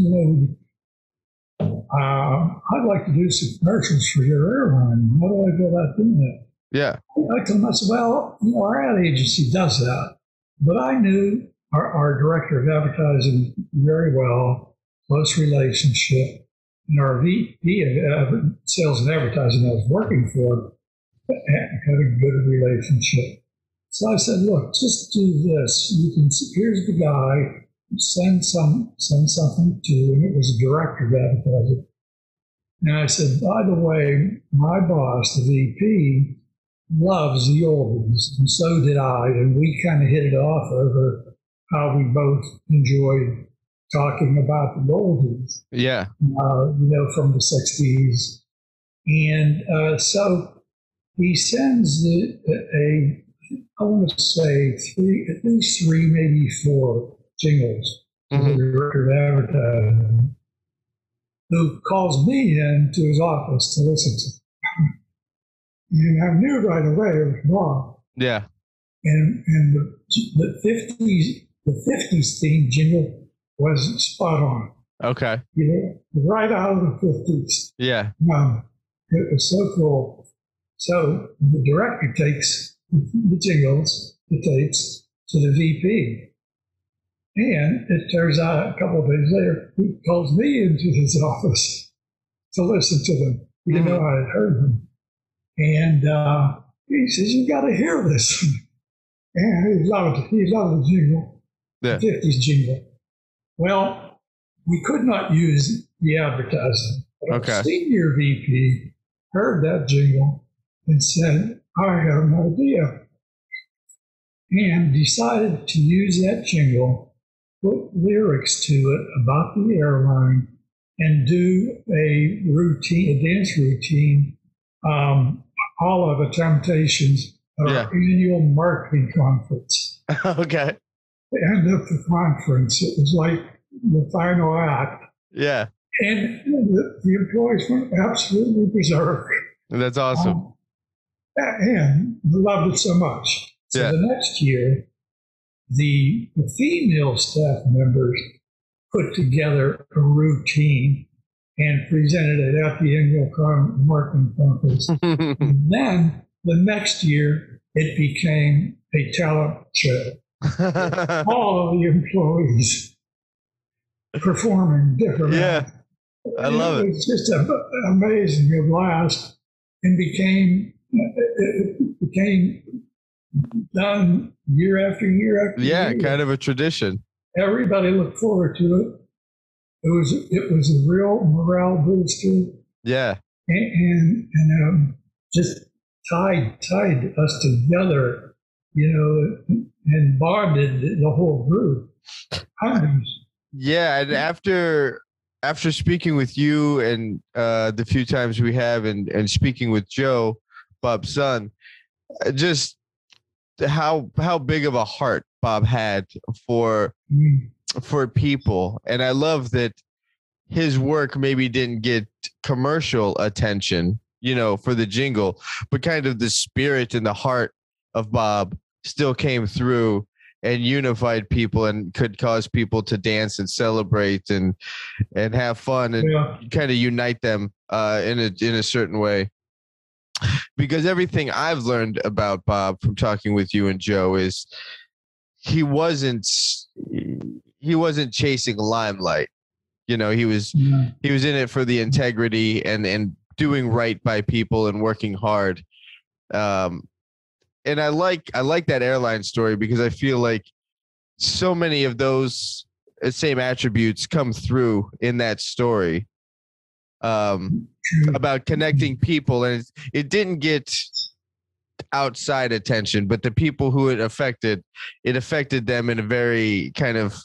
I'd like to do some commercials for your airline. How do I go about doing that? Yeah. I told him, I said, well, our ad agency does that. But I knew our director of advertising very well, close relationship, and our VP of sales and advertising I was working for had a good relationship. So I said, look, just do this. Here's the guy. Send something to, and it was a director of advertising. And I said, by the way, my boss, the VP, loves the oldies, and so did I. And we kind of hit it off over how we both enjoyed talking about the oldies. Yeah. From the 60s. And so he sends I want to say at least three, maybe four jingles to the director of advertising, who calls me into his office to listen to. And I knew right away it was wrong. Yeah. And the 50s theme jingle was spot on. Okay. Right out of the 50s. Yeah. It was so cool. So the director takes the jingles, the tapes, to the VP. And it turns out a couple of days later, he calls me into his office to listen to them, even though I had heard them. And he says, you got to hear this. And he loved it. He loved the jingle, the 50s jingle. Well, we could not use the advertising. But our senior VP heard that jingle and said, I have an idea. And decided to use that jingle, put lyrics to it about the airline, and do a dance routine, all of the Temptations at our annual marketing conference. Okay. The end of the conference, it was like the final act. Yeah. And the employees went absolutely berserk. That's awesome. And loved it so much. So the next year, the female staff members put together a routine and presented it at the annual marketing conference. And then the next year, it became a talent show. All of the employees performing different acts. I love it. It was just amazing, a blast, and it became done year after year after year. Yeah, kind of a tradition. Everybody looked forward to it. It was a real morale booster. Yeah. And just tied us together, and bonded the whole group. Yeah, and after speaking with you and the few times we have, and speaking with Joe, Bob's son, just how big of a heart Bob had for people, and I love that his work maybe didn't get commercial attention, for the jingle, but kind of the spirit and the heart of Bob still came through and unified people and could cause people to dance and celebrate and have fun and kind of unite them in a certain way. Because everything I've learned about Bob from talking with you and Joe is he wasn't chasing limelight. He was in it for the integrity and doing right by people and working hard. And I like that airline story because I feel like so many of those same attributes come through in that story about connecting people, and it didn't get outside attention, but the people who it affected them in a very kind of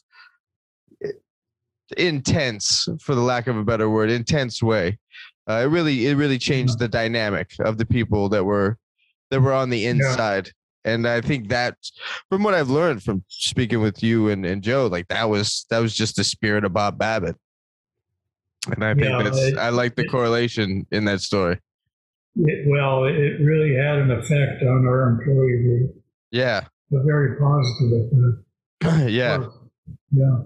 intense, for the lack of a better word, intense way. It really changed the dynamic of the people that were on the inside. And I think that, from what I've learned from speaking with you and Joe, like that was just the spirit of Bob Babbitt. And I think I like the correlation in that story. It really had an effect on our employee group. Yeah. A very positive effect. Yeah. Yeah.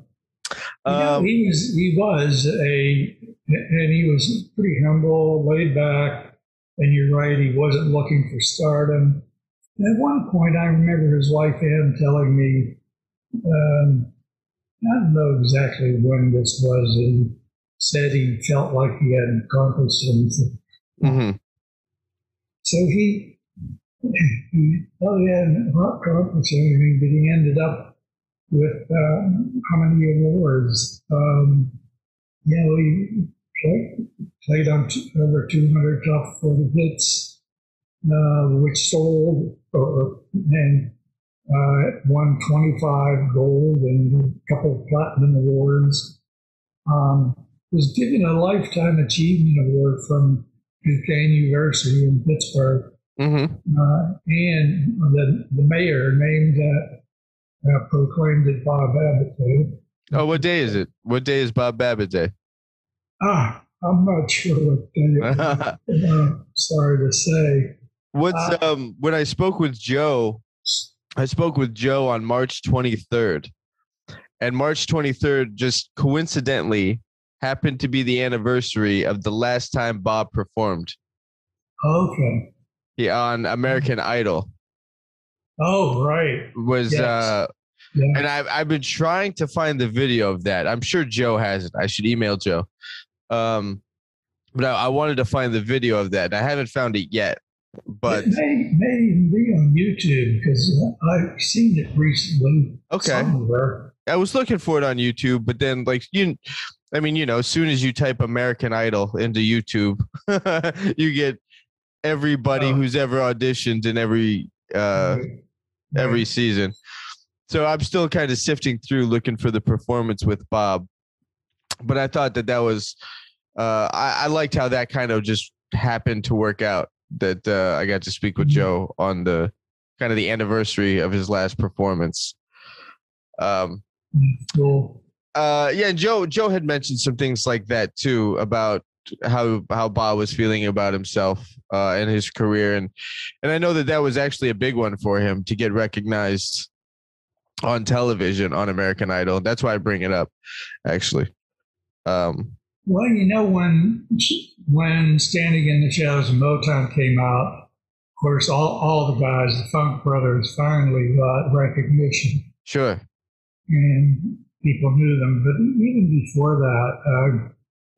He was pretty humble, laid back, and you're right, he wasn't looking for stardom. And at one point, I remember his wife Ann telling me, I don't know exactly when this was, he said he felt like he hadn't accomplished anything. Mm-hmm. So he thought he hadn't accomplished anything, but he ended up with how many awards? He played on over 200 top 40 hits, which sold and won 25 gold and a couple of platinum awards. Was given a Lifetime Achievement Award from Duquesne University in Pittsburgh. Mm-hmm. And the mayor named proclaimed it Bob Babbitt Day. Oh, what day is it? What day is Bob Babbitt Day? I'm not sure what day it is. Sorry to say. When I spoke with Joe on March 23rd, and March 23rd just coincidentally happened to be the anniversary of the last time Bob performed. Okay. On American Idol. Oh, right. And I've been trying to find the video of that. I'm sure Joe has it. I should email Joe. But I wanted to find the video of that. I haven't found it yet. But it may even be on YouTube because I've seen it recently. Okay. Somewhere. I was looking for it on YouTube, but then as soon as you type American Idol into YouTube, you get everybody who's ever auditioned in every season. So I'm still kind of sifting through looking for the performance with Bob. But I thought that was I liked how that kind of just happened to work out, that I got to speak with Joe on the kind of the anniversary of his last performance. Cool. And Joe had mentioned some things like that too, about how Bob was feeling about himself and his career, and I know that was actually a big one for him to get recognized on television on American Idol. That's why I bring it up, actually. Well, when Standing in the Shadows of Motown came out, of course, all the guys, the Funk Brothers, finally got recognition. Sure. And people knew them. But even before that,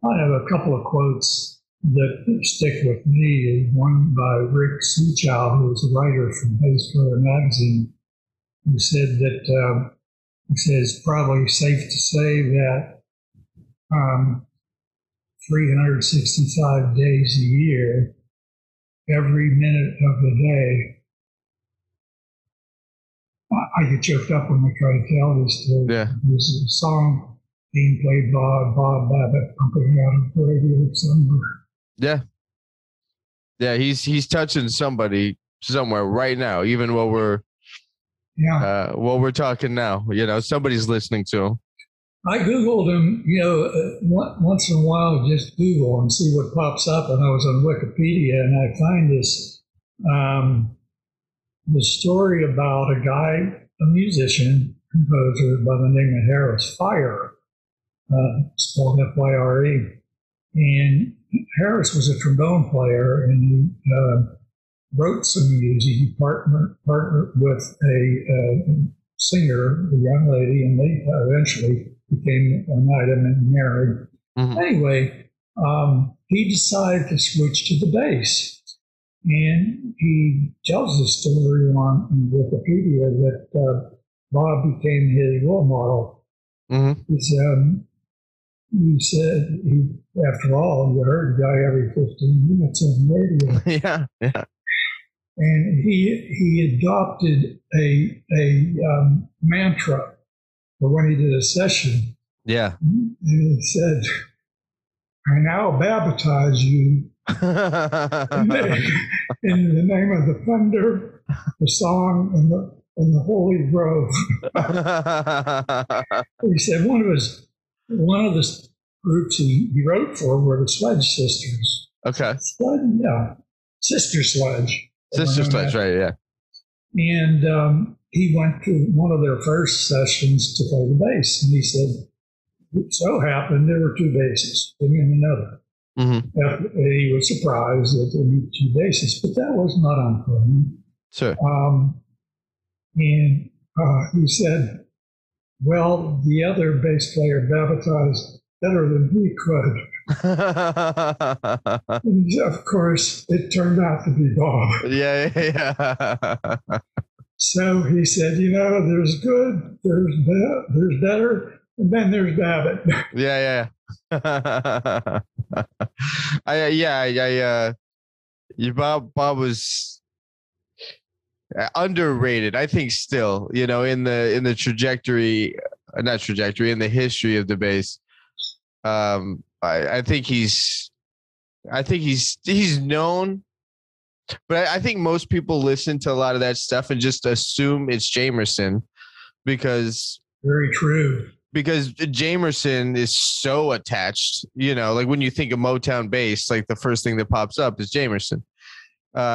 I have a couple of quotes that stick with me. One by Rick Suchow, who was a writer from Bass Player Magazine, who said that he says probably safe to say that 365 days a year, every minute of the day. I get choked up when I try to tell this story. Yeah. There's a song being played by Bob Babbitt, pumping out of the radio somewhere. Yeah. Yeah, he's touching somebody somewhere right now, even while we're talking now. You know, somebody's listening to him. I Googled him, once in a while, just Google and see what pops up. And I was on Wikipedia and I find this story about a guy, a musician, composer by the name of Harris Fire, spelled F-Y-R-E. And Harris was a trombone player and he wrote some music. He partnered with a singer, a young lady, and they eventually became an item and married. Mm-hmm. Anyway, he decided to switch to the bass. And he tells the story on Wikipedia that Bob became his role model. Mm-hmm. He said, after all, you heard the guy every 15 minutes on the radio. Yeah. And he adopted a mantra for when he did a session. Yeah. And he said, I now baptize you in the name of the thunder, the song, and the holy grove. He said one of the groups he wrote for were the Sledge Sisters. Okay. Sister Sledge. Sister Sledge, right? Yeah. And he went to one of their first sessions to play the bass, and he said, it so happened there were two basses, and another. Mm-hmm. He was surprised that there were two basses, but that was not uncommon. Sure. And he said, well, the other bass player baptized better than he could. And of course, it turned out to be Bob. Yeah. So he said, there's good, there's better, and then there's Babbitt. Yeah. Bob was underrated, I think, still, in the trajectory, not trajectory, in the history of the bass. I think he's known, but I think most people listen to a lot of that stuff and just assume it's Jamerson because very true. Because Jamerson is so attached, like when you think of Motown bass, like the first thing that pops up is Jamerson,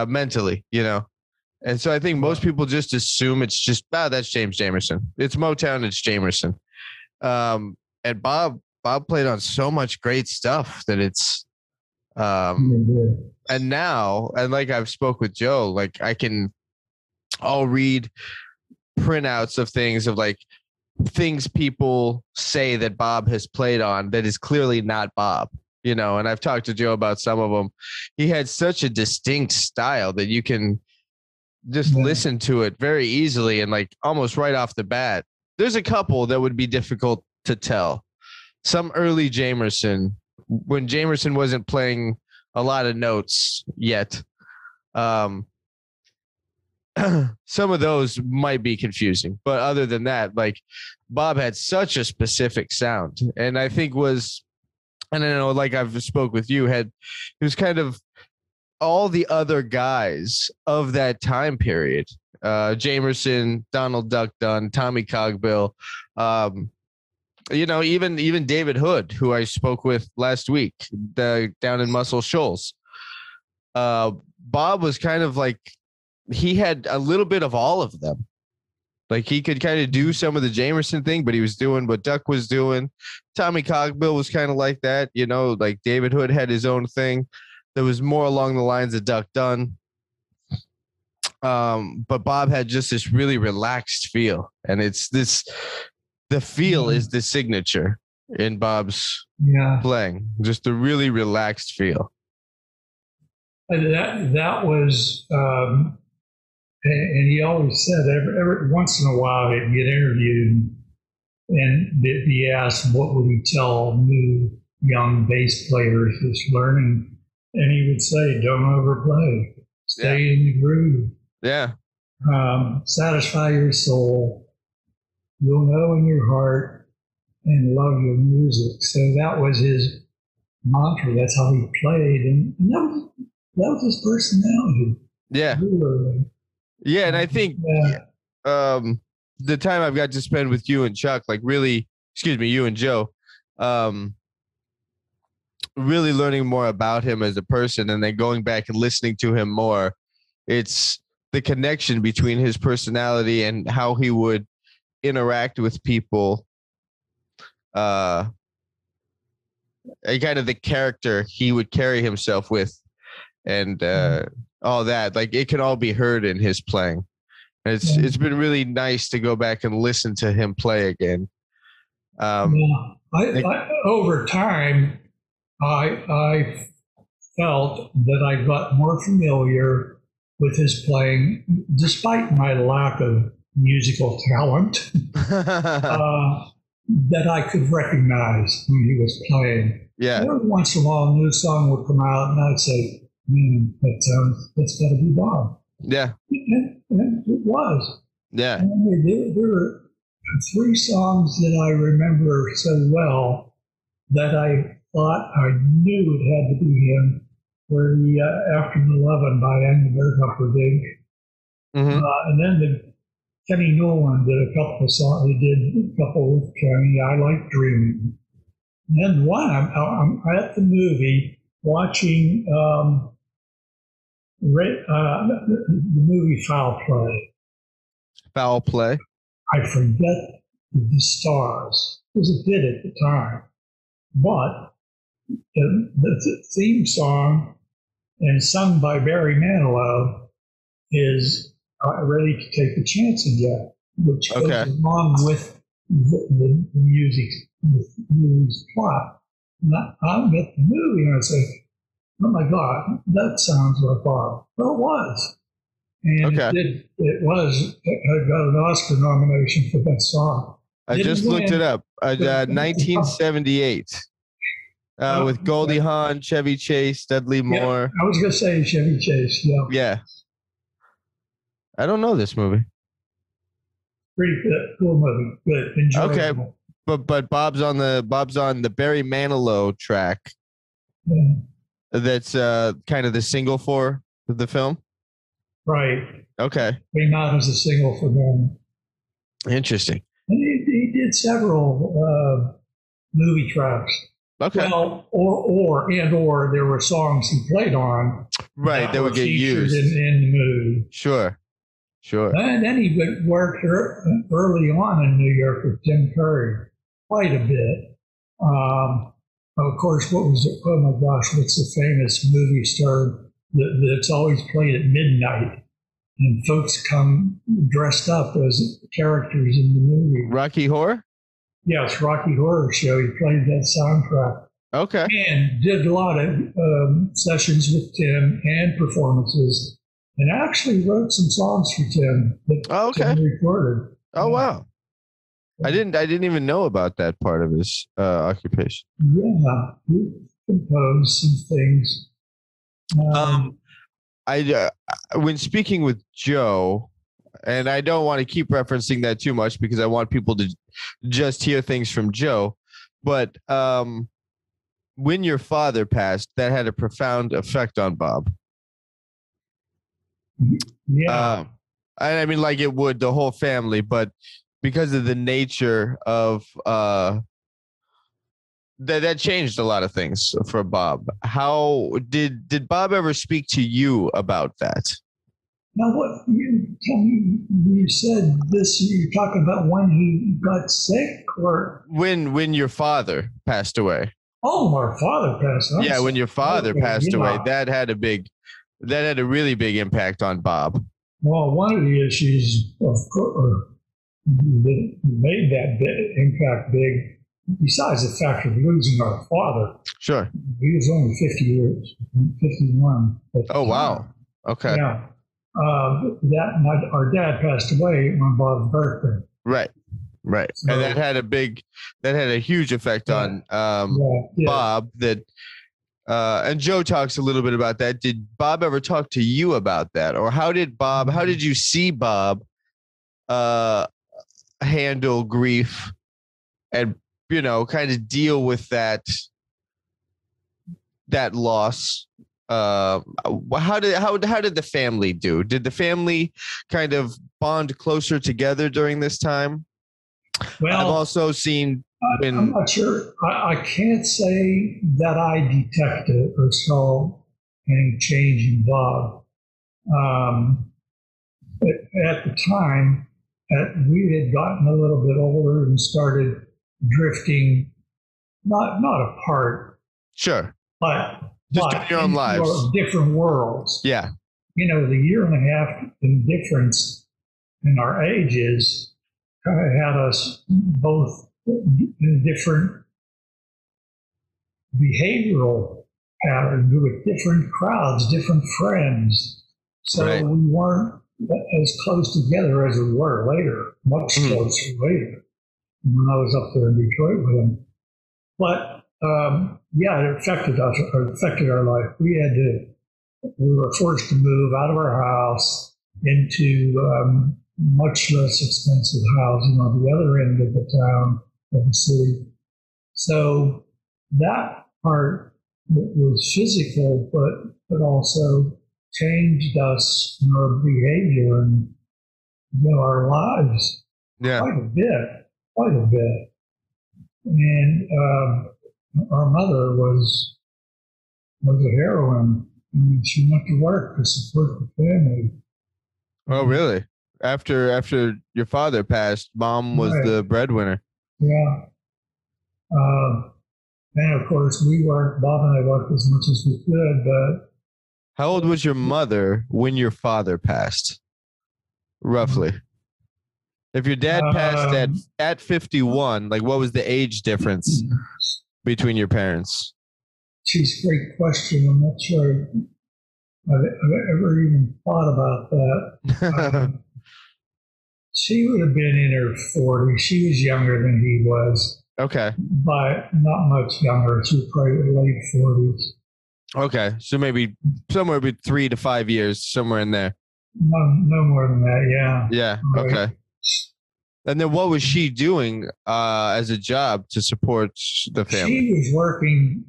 mentally, And so I think most people just assume it's just, that's James Jamerson. It's Motown, it's Jamerson. And Bob played on so much great stuff that it's, and now, and like I've spoke with Joe, like I'll read printouts of things of like things people say that Bob has played on that is clearly not Bob, and I've talked to Joe about some of them. He had such a distinct style that you can just listen to it very easily and like almost right off the bat. There's a couple that would be difficult to tell. Some early Jamerson, when Jamerson wasn't playing a lot of notes yet, some of those might be confusing, but other than that, like Bob had such a specific sound, and I think and I know, like I've spoke with you, he was kind of all the other guys of that time period, Jamerson, Donald Duck Dunn, Tommy Cogbill, even David Hood, who I spoke with last week, down in Muscle Shoals. Bob was kind of like, he had a little bit of all of them. Like he could kind of do some of the Jamerson thing, but he was doing what Duck was doing. Tommy Cogbill was kind of like that, like David Hood had his own thing that was more along the lines of Duck Dunn. But Bob had just this really relaxed feel, and the feel is the signature in Bob's playing, just a really relaxed feel. That was, and he always said every once in a while he'd get interviewed and be asked what would he tell young bass players just learning, and he would say, "Don't overplay." Stay in the groove. Yeah. Satisfy your soul. You'll know in your heart and love your music. So that was his mantra. That's how he played, and that was his personality. Yeah. Literally. Yeah, and I think the time I've got to spend with you and Chuck, like really, you and Joe, really learning more about him as a person, and then going back and listening to him more. It's the connection between his personality and how he would interact with people, and kind of the character he would carry himself with, and all that. Like, it can all be heard in his playing. It's been really nice to go back and listen to him play again. Over time, I felt that I got more familiar with his playing, despite my lack of musical talent, that I could recognize when he was playing. Yeah. Every once in a while, a new song would come out, and I'd say, that's got to be Bob. Yeah. And it was. Yeah. There were 3 songs that I remember so well that I thought I knew it had to be him. Were the Afternoon 11 by Engelbert Humperdinck. Mm-hmm. And then the Kenny Nolan did a couple of songs. He did a couple with Kenny. I Like Dreaming. And then one, I'm at the movie watching the movie Foul Play. Foul Play. I forget the stars, because it did at the time. But the theme song, and sung by Barry Manilow, is Ready to Take a Chance Again, which goes along with the movie's plot. And I'm at the movie and I say, oh my God, that sounds like Bob. Well, it was. And it got an Oscar nomination for that song. I just looked it up. 1978. With Goldie Hawn, Chevy Chase, Dudley Moore. I was going to say Chevy Chase, yeah. Yeah. I don't know this movie. Pretty good, cool movie. Good, enjoyable. Okay, but Bob's on the Barry Manilow track. Yeah. That's kind of the single for the film. Right. Okay. Came out as a single for them. Interesting. And he did several movie tracks. Okay. Well, or there were songs he played on. Right, that would get used in the movie. Sure. And then he worked early on in New York with Tim Curry quite a bit. Of course, what was it? Oh my gosh, what's the famous movie star that's always played at midnight? And folks come dressed up as characters in the movie. Rocky Horror? Yes, Rocky Horror Show. He played that soundtrack. Okay. And did a lot of sessions with Tim and performances, and actually wrote some songs for Tim that Tim recorded. Oh, wow. I didn't even know about that part of his occupation. Yeah, he composed some things. When speaking with Joe, and I don't want to keep referencing that too much because I want people to just hear things from Joe, but when your father passed, that had a profound effect on Bob. Yeah. I mean, like it would the whole family, but because of the nature of that changed a lot of things for Bob. How did Bob ever speak to you about that? Now, what you tell me? You said this. You're talking about when he got sick, or when your father passed away. Oh, my father passed away. Yeah, when your father passed away, that had a really big impact on Bob. Well, one of the issues, of course, that made that impact big, besides the fact of losing our father. Sure. He was only 51. Oh, wow. Okay. Yeah. Our dad passed away on Bob's birthday. Right. So, and that had a huge effect on Bob. That And Joe talks a little bit about that. Did Bob ever talk to you about that? Or how did you see Bob handle grief and, kind of deal with that loss? How did the family do? Did the family kind of bond closer together during this time? Well, I've also seen I'm not sure. I can't say that I detected or saw any change in Bob. At the time, we had gotten a little bit older and started drifting, not apart. Sure. But just doing your own lives. Different worlds. Yeah. The year and a half in difference in our ages kind of had us both in different behavioral patterns with different crowds, different friends. So right. we weren't as close together as we were later, much closer later when I was up there in Detroit with him. But it affected us, or affected our life. We were forced to move out of our house into much less expensive housing on the other end of the town, of the city. So that part was physical, but also changed us in our behavior and our lives quite a bit. And our mother was a heroine. I mean, she went to work to support the family. Oh, really? After your father passed, Mom was the breadwinner. Yeah. And of course, Bob and I worked as much as we could, but. How old was your mother when your father passed? Roughly. If your dad passed at 51, like what was the age difference between your parents? Geez, great question. I'm not sure I've ever even thought about that. She would have been in her 40s. She was younger than he was. Okay. But not much younger. She was probably late 40s. Okay. So maybe somewhere between 3 to 5 years, somewhere in there. No more than that, yeah. Yeah, right. Okay. And then what was she doing as a job to support the family? She was working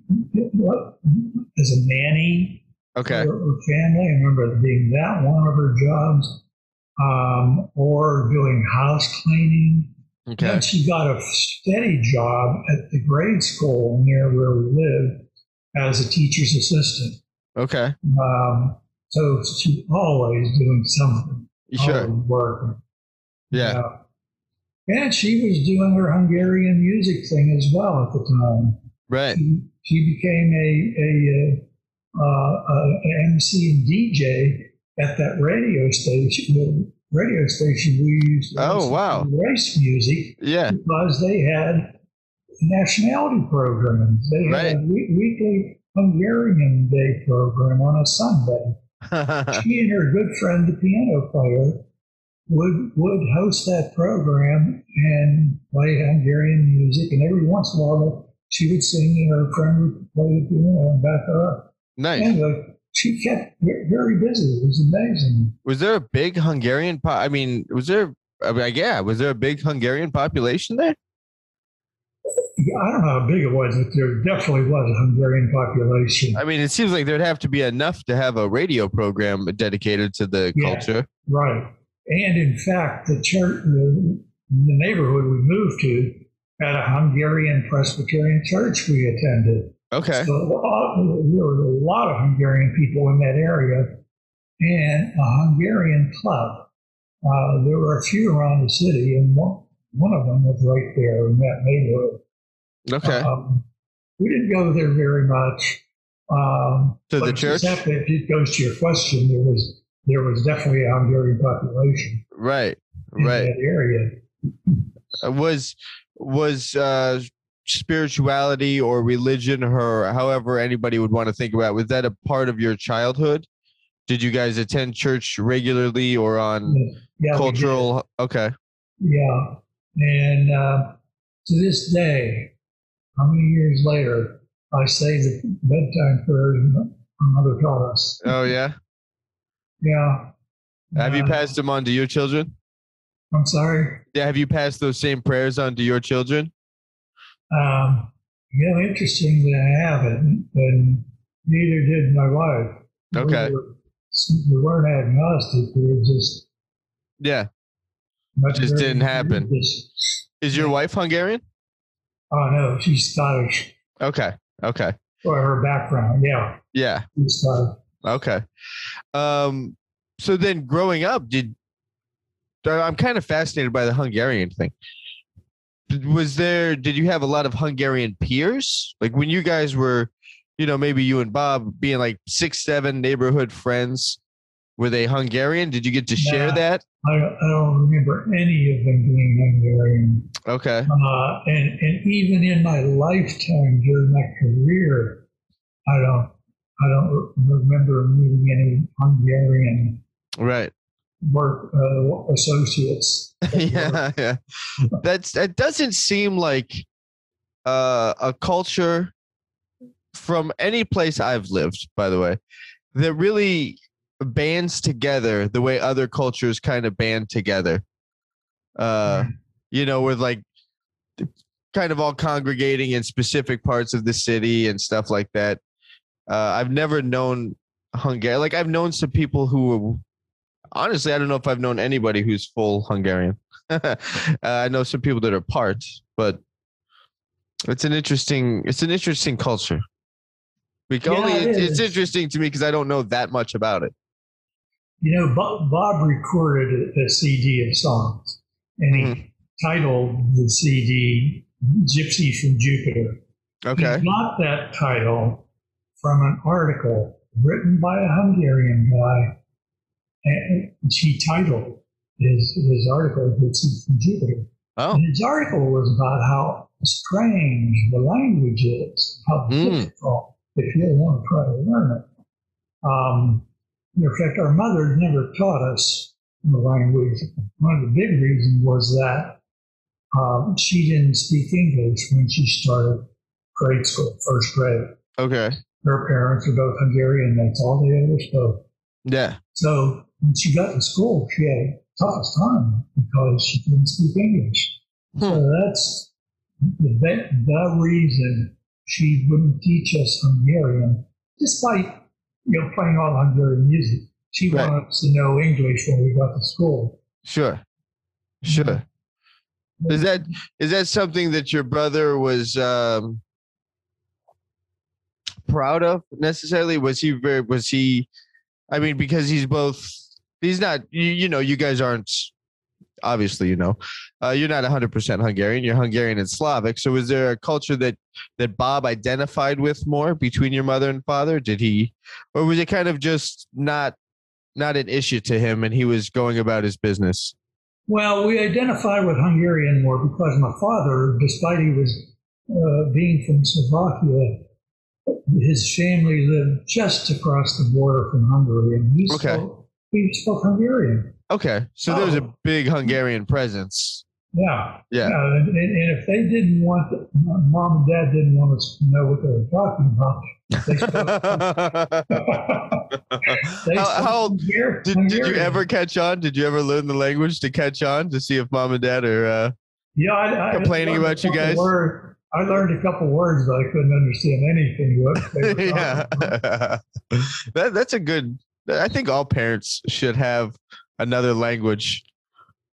as a nanny for her family. I remember it being that one of her jobs, or doing house cleaning. Okay. Then she got a steady job at the grade school near where we lived as a teacher's assistant. Okay. So she's always doing something. Sure. Always working. Yeah. And she was doing her Hungarian music thing as well at the time. Right. She became a MC and DJ at that radio station. The radio station we used to race music. Yeah. Because they had nationality programs. They had a weekly Hungarian Day program on a Sunday. She and her good friend, the piano player, would host that program and play Hungarian music, and every once in a while she would sing and her friend would play the piano and back her up. Nice. Anyway, she kept very busy. It was amazing. Was there a big Hungarian was there a big Hungarian population there? I don't know how big it was, but there definitely was a Hungarian population. I mean, it seems like there'd have to be enough to have a radio program dedicated to the culture. Right. And in fact, the church, the neighborhood we moved to, had a Hungarian Presbyterian church we attended. Okay. So there were a lot of Hungarian people in that area, and a Hungarian club. There were a few around the city, and one of them was right there in that neighborhood. Okay. We didn't go there very much. To the church? If it goes to your question, there was definitely a Hungarian population. Right. In that area. Was spirituality or religion, or however anybody would want to think about, was that a part of your childhood? Did you guys attend church regularly or on cultural? Okay. Yeah. And to this day, how many years later, I say the bedtime prayers my mother taught us. Oh, yeah? Yeah. Have you passed them on to your children? I'm sorry? Yeah, have you passed those same prayers on to your children? Interestingly, I haven't, and neither did my wife. Okay. We weren't agnostic. We were just just didn't happen. Is your wife Hungarian? Oh no, she's Scottish. Okay. Or her background, yeah. Yeah. She's Scottish. Okay. So then, growing up, I'm kind of fascinated by the Hungarian thing. Did you have a lot of Hungarian peers? Like when you guys were, maybe you and Bob being like 6, 7 neighborhood friends, were they Hungarian? Did you get to share that? I don't remember any of them being Hungarian. Okay. And even in my lifetime during my career, I don't remember meeting any Hungarian work associates. Yeah. That doesn't seem like a culture from any place I've lived, by the way, that really bands together the way other cultures kind of band together. With like kind of all congregating in specific parts of the city and stuff like that. I've never known Hungarian. Like I've known some people who honestly, I don't know if I've known anybody who's full Hungarian. I know some people that are part, but it's an interesting culture. It's interesting to me because I don't know that much about it. Bob recorded a CD of songs, and he titled the CD "Gypsy from Jupiter." Okay. He got that title from an article written by a Hungarian guy, and he titled his article "Gypsy from Jupiter." Oh. And his article was about how strange the language is, how difficult if you want to try to learn it. In fact, our mother never taught us the language. One of the big reasons was that she didn't speak English when she started grade school, first grade. Okay. Her parents were both Hungarian. That's all they ever spoke. Yeah. So when she got to school, she had the toughest time because she couldn't speak English. So that's the reason she wouldn't teach us Hungarian, despite playing all Hungarian music. She wanted us to know English when we got to school. Sure. Is that something that your brother was proud of necessarily? Was he? I mean, because he's not. You guys aren't. Obviously, you're not 100% Hungarian. You're Hungarian and Slavic. So was there a culture that Bob identified with more between your mother and father? Did he, or was it kind of just not an issue to him and he was going about his business? Well, we identified with Hungarian more because my father, despite he was being from Slovakia, his family lived just across the border from Hungary, and he spoke Hungarian. Okay, so there was a big Hungarian presence. Yeah. And if they didn't want, mom and dad didn't want us to know what they were talking about. Did you ever catch on? Did you ever learn the language to catch on to see if mom and dad are complaining about you guys? I learned a couple words, but I couldn't understand anything. That's a good. I think all parents should have another language.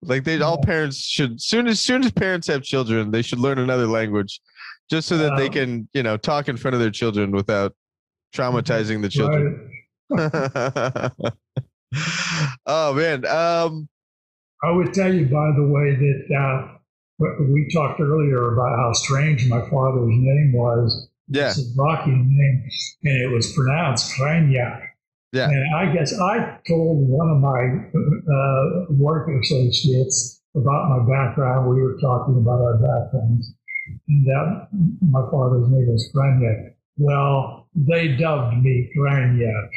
Like all parents should. Soon as parents have children, they should learn another language, just so that they can, talk in front of their children without traumatizing the children. Right. Oh man. I would tell you, by the way, that we talked earlier about how strange my father's name was. Yeah. It's a rocky name, and it was pronounced Kreinar. Yeah. And I guess I told one of my work associates about my background. We were talking about our backgrounds, and that my father's name was Kreinar. Well, they dubbed me Kreinar.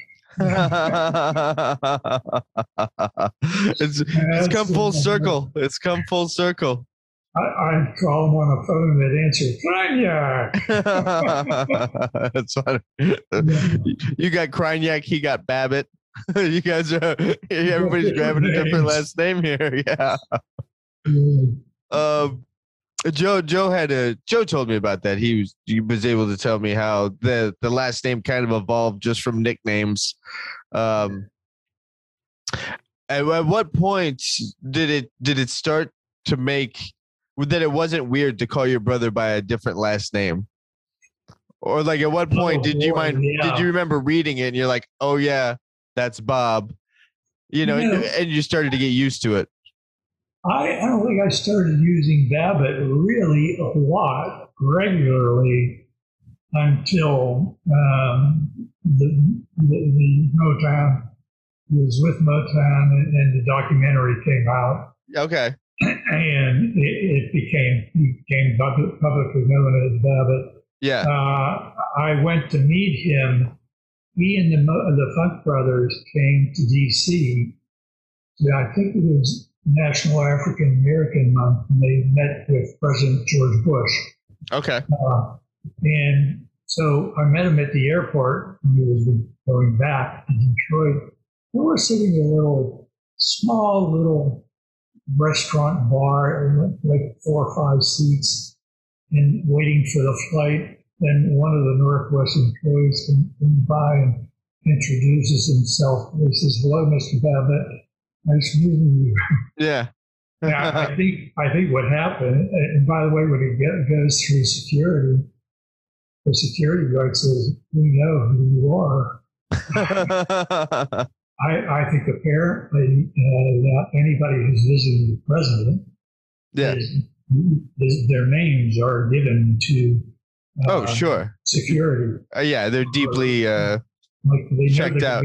It's come full circle. It's come full circle. I call him on the phone and they'd answer, Kreinar. That's funny. You got Kreinak, he got Babbitt. You guys are everybody's grabbing a different last name here. Yeah. Joe told me about that. He was able to tell me how the last name kind of evolved just from nicknames. At what point did it start to make that it wasn't weird to call your brother by a different last name? Or like at what point did you remember reading it and you're like, oh yeah, that's Bob, and you started to get used to it? I don't think I started using Babbitt really a lot regularly until the Motown was with Motown and the documentary came out. Okay. And it became publicly known as Babbitt. Yeah. I went to meet him. He and the Funk Brothers came to D.C. I think it was National African American Month, and they met with President George Bush. Okay. And so I met him at the airport when he was going back to Detroit. We were sitting in a small little restaurant bar, like 4 or 5 seats, and waiting for the flight. Then one of the Northwest employees comes by and introduces himself. He says, "Hello, Mr. Babbitt. Nice meeting you." Yeah. I think what happened, and by the way, when it goes through security, the security guard says, "We know who you are." I think apparently anybody who's visiting the president, their names are given to sure, security. Yeah, they're deeply they checked out.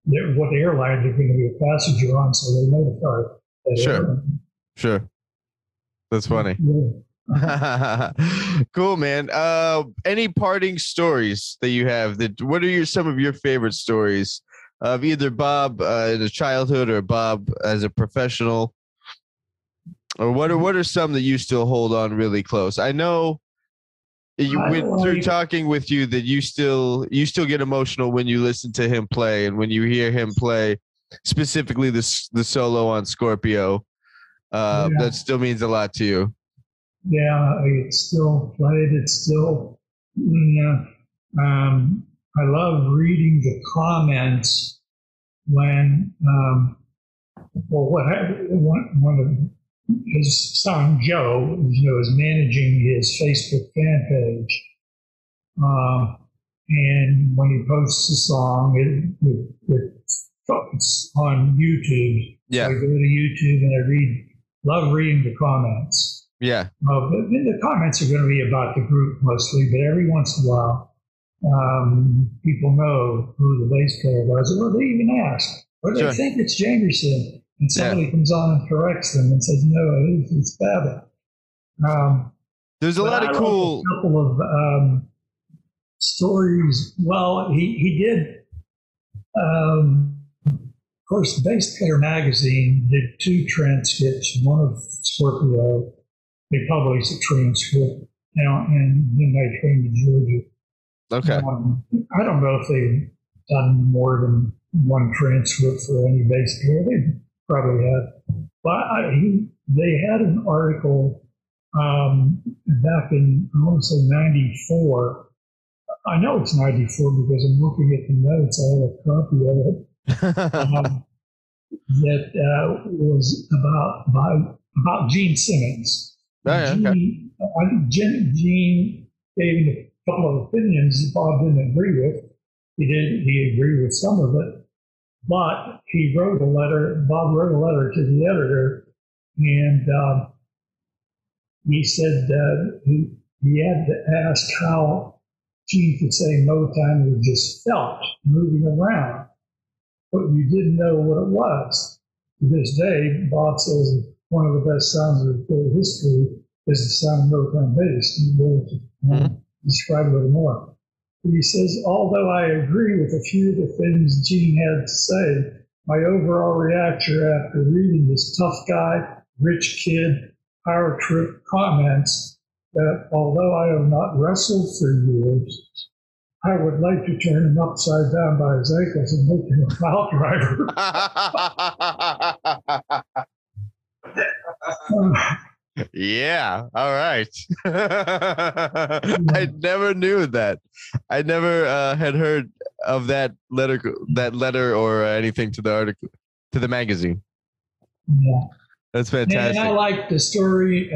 What airline they're going to be a passenger on, so they notify. Sure. That's funny. Yeah. Cool, man. Any parting stories that you have? What are some of your favorite stories of either Bob in his childhood or Bob as a professional? Or what are some that you still hold on really close? I know you went through talking with you that you still get emotional when you listen to him play and when you hear him play, specifically the solo on Scorpio. That still means a lot to you. Yeah, it's still played. It's still, I love reading the comments when, one of his son, Joe, is managing his Facebook fan page. And when he posts a song, it's on YouTube. Yeah. So I go to YouTube and I love reading the comments. Yeah. But the comments are going to be about the group mostly, but every once in a while, people know who the bass player was, or they even ask, or they think it's Jamerson, and somebody comes on and corrects them and says, "No, it's Babbitt." There's a lot of cool. A couple of stories. Well, he did. Of course, the Bass Player magazine did 2 transcripts. One of Scorpio. They published a transcript now, and then they came to Georgia. Okay. I don't know if they've done more than 1 transcript for any bass player. They probably have. But they had an article back in, I want to say 94. I know it's 94 because I'm looking at the notes. I have a copy of it. That was about Gene Simmons. I think Gene gave a couple of opinions that Bob didn't agree with. He agreed with some of it, but he wrote a letter. Bob wrote a letter to the editor, and he said he had to ask how Gene could say Motown was just felt moving around, but you didn't know what it was. To this day, Bob says one of the best sounds of their history is the sound of Motown bass. He will describe it a little more. But he says, although I agree with a few of the things Gene had to say, my overall reaction after reading this tough guy, rich kid, our trip comments that although I have not wrestled for years, I would like to turn him upside down by his ankles and make him a pile driver. Yeah. All right. I never knew that. I never had heard of that letter or anything to the article, to the magazine. Yeah. That's fantastic. And I like the story.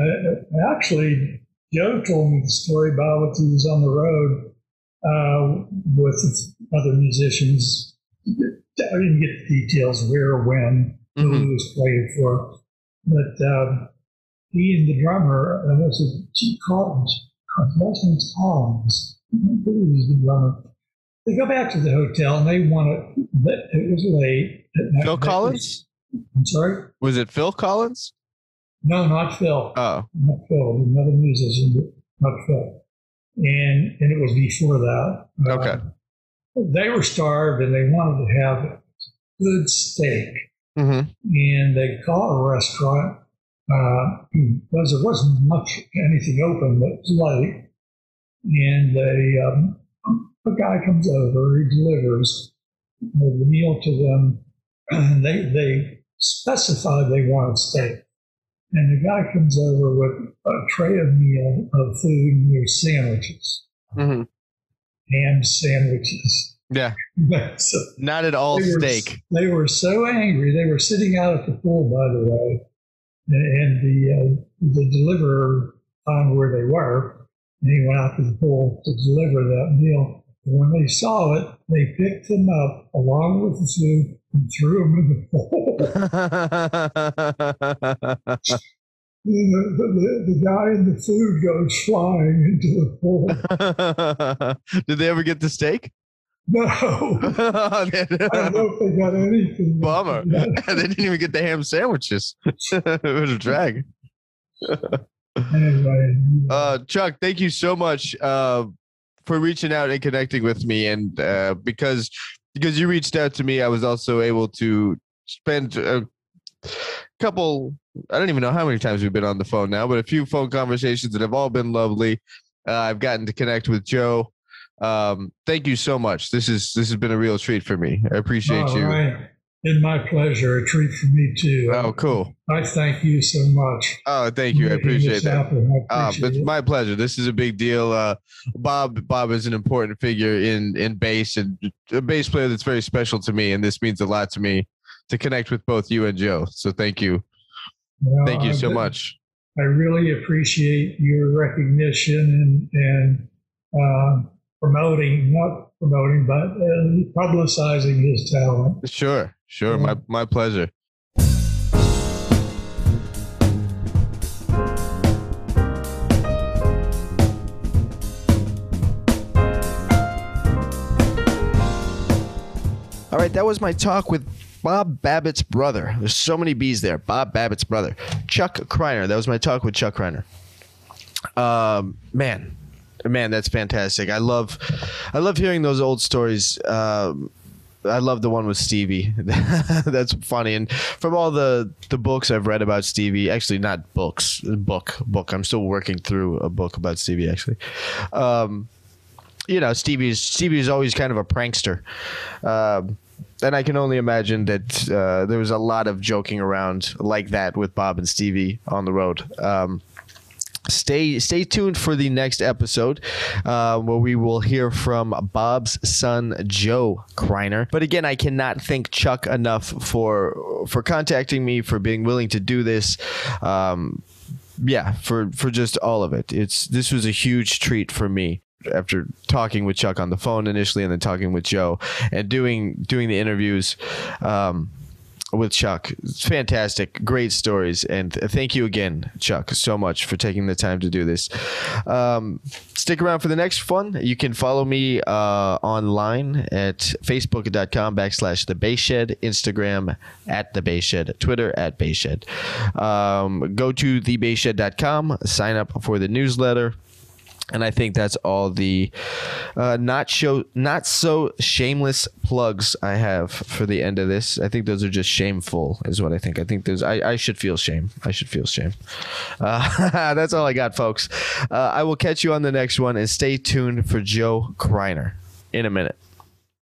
Actually, Joe told me the story about when he was on the road with other musicians. I didn't get the details where, when, who he was playing for. But he and the drummer, was it G. Collins? His last name's Collins. I believe he's the drummer. They go back to the hotel and they want to, it was late. Phil Collins? I'm sorry? Was it Phil Collins? No, not Phil. Oh. Not Phil. Another musician, but not Phil. And it was before that. Okay. They were starved and they wanted to have good steak. Mm-hmm. And they called a restaurant because there wasn't much anything open, but it was late. And a guy comes over, he delivers the meal to them. And they specified they wanted steak. And the guy comes over with a tray of food and their sandwiches. Mm-hmm. Ham sandwiches. Yeah. So not at all steak. They were so angry. They were sitting out at the pool, by the way. And the deliverer found where they were. And he went out to the pool to deliver that meal. And when they saw it, they picked him up along with the food and threw him in the pool. The guy in the food goes flying into the pool. Did they ever get the steak? No. I don't know if they got anything. Bummer. They didn't even get the ham sandwiches. It was a drag. Anyway. Chuck, thank you so much for reaching out and connecting with me. And because you reached out to me, I was also able to spend a couple, I don't even know how many times we've been on the phone now, but a few phone conversations that have all been lovely. I've gotten to connect with Joe. Thank you so much. This has been a real treat for me. I appreciate you. Right. It's my pleasure. A treat for me too. Oh, cool. I thank you so much. Oh, thank you. I appreciate that. It's it. my pleasure. This is a big deal. Bob is an important figure in bass, and a bass player that's very special to me. And this means a lot to me to connect with both you and Joe. So thank you. Well, thank you so much. I really appreciate your recognition and not promoting, but publicizing his talent. Sure. Yeah. My pleasure. All right, that was my talk with Bob Babbitt's brother. There's so many B's there. Bob Babbitt's brother, Chuck Kreinar. That was my talk with Chuck Kreinar. Man, that's fantastic. I love hearing those old stories. I love the one with Stevie. That's funny. And from all the books I've read about Stevie, actually not books, book. I'm still working through a book about Stevie, actually. Stevie's always kind of a prankster. And I can only imagine that there was a lot of joking around like that with Bob and Stevie on the road. Stay tuned for the next episode where we will hear from Bob's son, Joe Kreinar. But again, I cannot thank Chuck enough for contacting me, for being willing to do this. For just all of it. This was a huge treat for me. After talking with Chuck on the phone initially and then talking with Joe and doing the interviews with Chuck. It's fantastic. Great stories. And thank you again, Chuck, so much for taking the time to do this. Stick around for the next fun. You can follow me online at facebook.com/The Bass Shed, Instagram at The Bass Shed, Twitter at Bass Shed. Go to thebasshed.com, sign up for the newsletter. And I think that's all the not so shameless plugs I have for the end of this. I think those are just shameful, is what I think. I think there's I should feel shame. I should feel shame. That's all I got, folks. I will catch you on the next one, and stay tuned for Joe Kreinar in a minute.